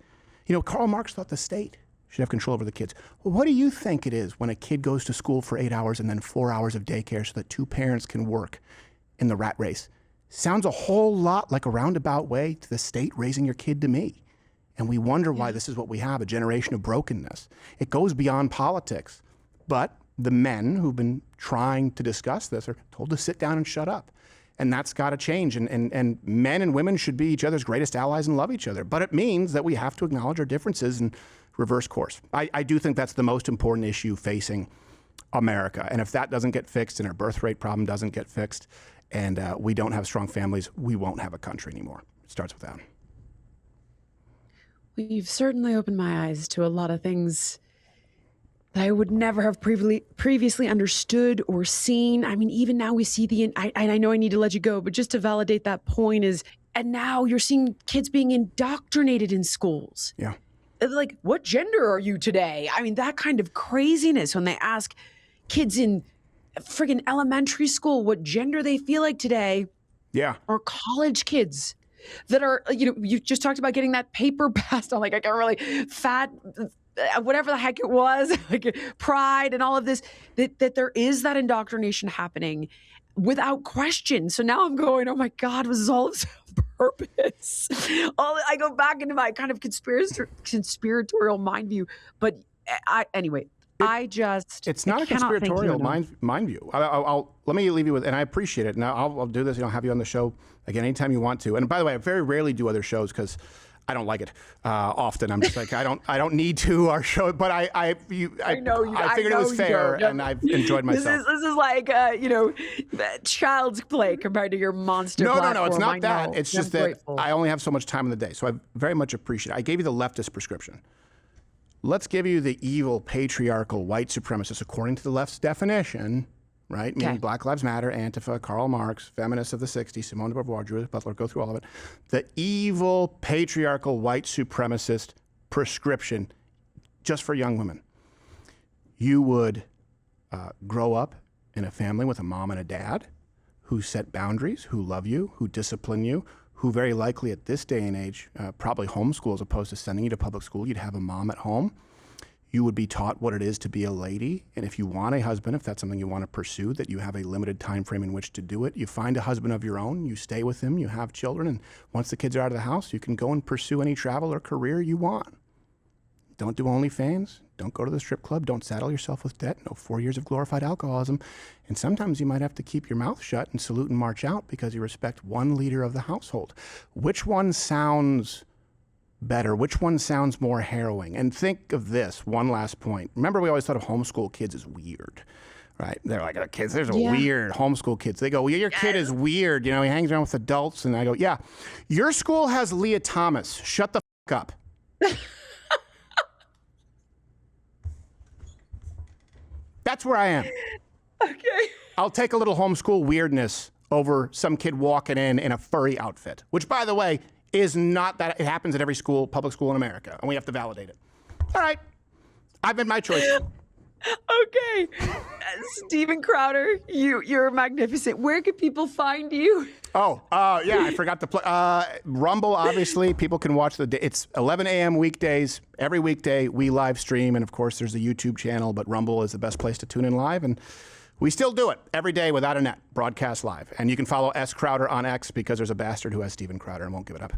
Karl Marx thought the state should have control over the kids. Well, what do you think it is when a kid goes to school for 8 hours and then 4 hours of daycare so that two parents can work in the rat race? Sounds a whole lot like a roundabout way to the state raising your kid to me. And we wonder why this is what we have, a generation of brokenness. It goes beyond politics. But the men who've been trying to discuss this are told to sit down and shut up. And that's got to change. And men and women should be each other's greatest allies and love each other. But it means that we have to acknowledge our differences and reverse course. I do think that's the most important issue facing America. And if that doesn't get fixed and our birth rate problem doesn't get fixed and we don't have strong families, we won't have a country anymore. It starts with that. Well, you've certainly opened my eyes to a lot of things that I would never have previously understood or seen. I mean, even now we see I know I need to let you go, but just to validate that point and now you're seeing kids being indoctrinated in schools. Yeah. Like, what gender are you today? I mean, that kind of craziness when they ask kids in friggin' elementary school what gender they feel like today. Yeah. Or college kids that are, you just talked about getting that paper passed on, like, I can't really, fat, whatever the heck it was, like pride and all of this, that there is that indoctrination happening without question. So now I'm going, oh my God, was this all of purpose? I go back into my kind of conspiratorial mind view. But it's not a conspiratorial mind view. Let me leave you with, and I appreciate it. And I'll do this. Have you on the show again anytime you want to. And by the way, I very rarely do other shows because I don't like it often. I'm just like, I don't need to our show, but I figured it was fair and I've enjoyed myself. This is like, child's play compared to your monster platform. No, it's not that. It's just that I only have so much time in the day. So I very much appreciate it. I gave you the leftist prescription. let's give you the evil, patriarchal, white supremacist, according to the left's definition, right? Meaning Black Lives Matter, Antifa, Karl Marx, feminists of the 60s, Simone de Beauvoir, Judith Butler, go through all of it. The evil, patriarchal, white supremacist prescription just for young women. You would grow up in a family with a mom and a dad who set boundaries, who love you, who discipline you, who very likely at this day and age probably homeschool as opposed to sending you to public school. You'd have a mom at home. You would be taught what it is to be a lady. And if you want a husband, if that's something you want to pursue, that you have a limited time frame in which to do it. You find a husband of your own, you stay with him, you have children, and once the kids are out of the house, you can go and pursue any travel or career you want. Don't do OnlyFans. Don't go to the strip club. Don't saddle yourself with debt. No 4 years of glorified alcoholism. And sometimes you might have to keep your mouth shut and salute and march out because you respect one leader of the household. Which one sounds better? Which one sounds more harrowing? And think of this, one last point. Remember, we always thought of homeschool kids as weird, right? They're like, oh, kids, there's a weird homeschool kids. They go, well, your kid is weird. You know, he hangs around with adults. And I go, yeah, your school has Leah Thomas. Shut the fuck up. That's where I am. Okay. I'll take a little homeschool weirdness over some kid walking in a furry outfit, which, by the way, is not that. It happens at every school, public school in America, and we have to validate it. All right. I've made my choice. Okay. Stephen Crowder, you're magnificent. Where can people find you? Oh, yeah, I forgot to play. Rumble, obviously, people can watch it's 11 a.m. weekdays. Every weekday, we live stream, and of course, there's a YouTube channel, but Rumble is the best place to tune in live, and we still do it every day without a net, broadcast live. And you can follow S. Crowder on X because there's a bastard who has Stephen Crowder and won't give it up.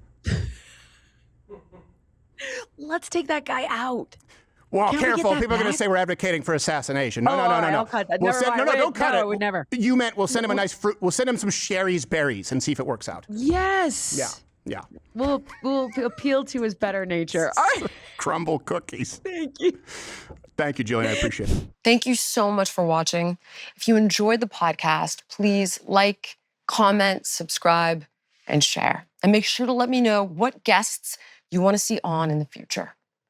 Let's take that guy out. Well, Can't we careful. get that People are going to back? say we're advocating for assassination. No. I'll cut that. We'll Never mind. no, don't cut No, it. never. You meant we'll send him a nice fruit. We'll send him some Sherry's berries and see if it works out. Yes. Yeah. We'll appeal to his better nature. All right. Crumble cookies. Thank you. Thank you, Jillian. I appreciate it. Thank you so much for watching. If you enjoyed the podcast, please like, comment, subscribe, and share. And make sure to let me know what guests you want to see on in the future.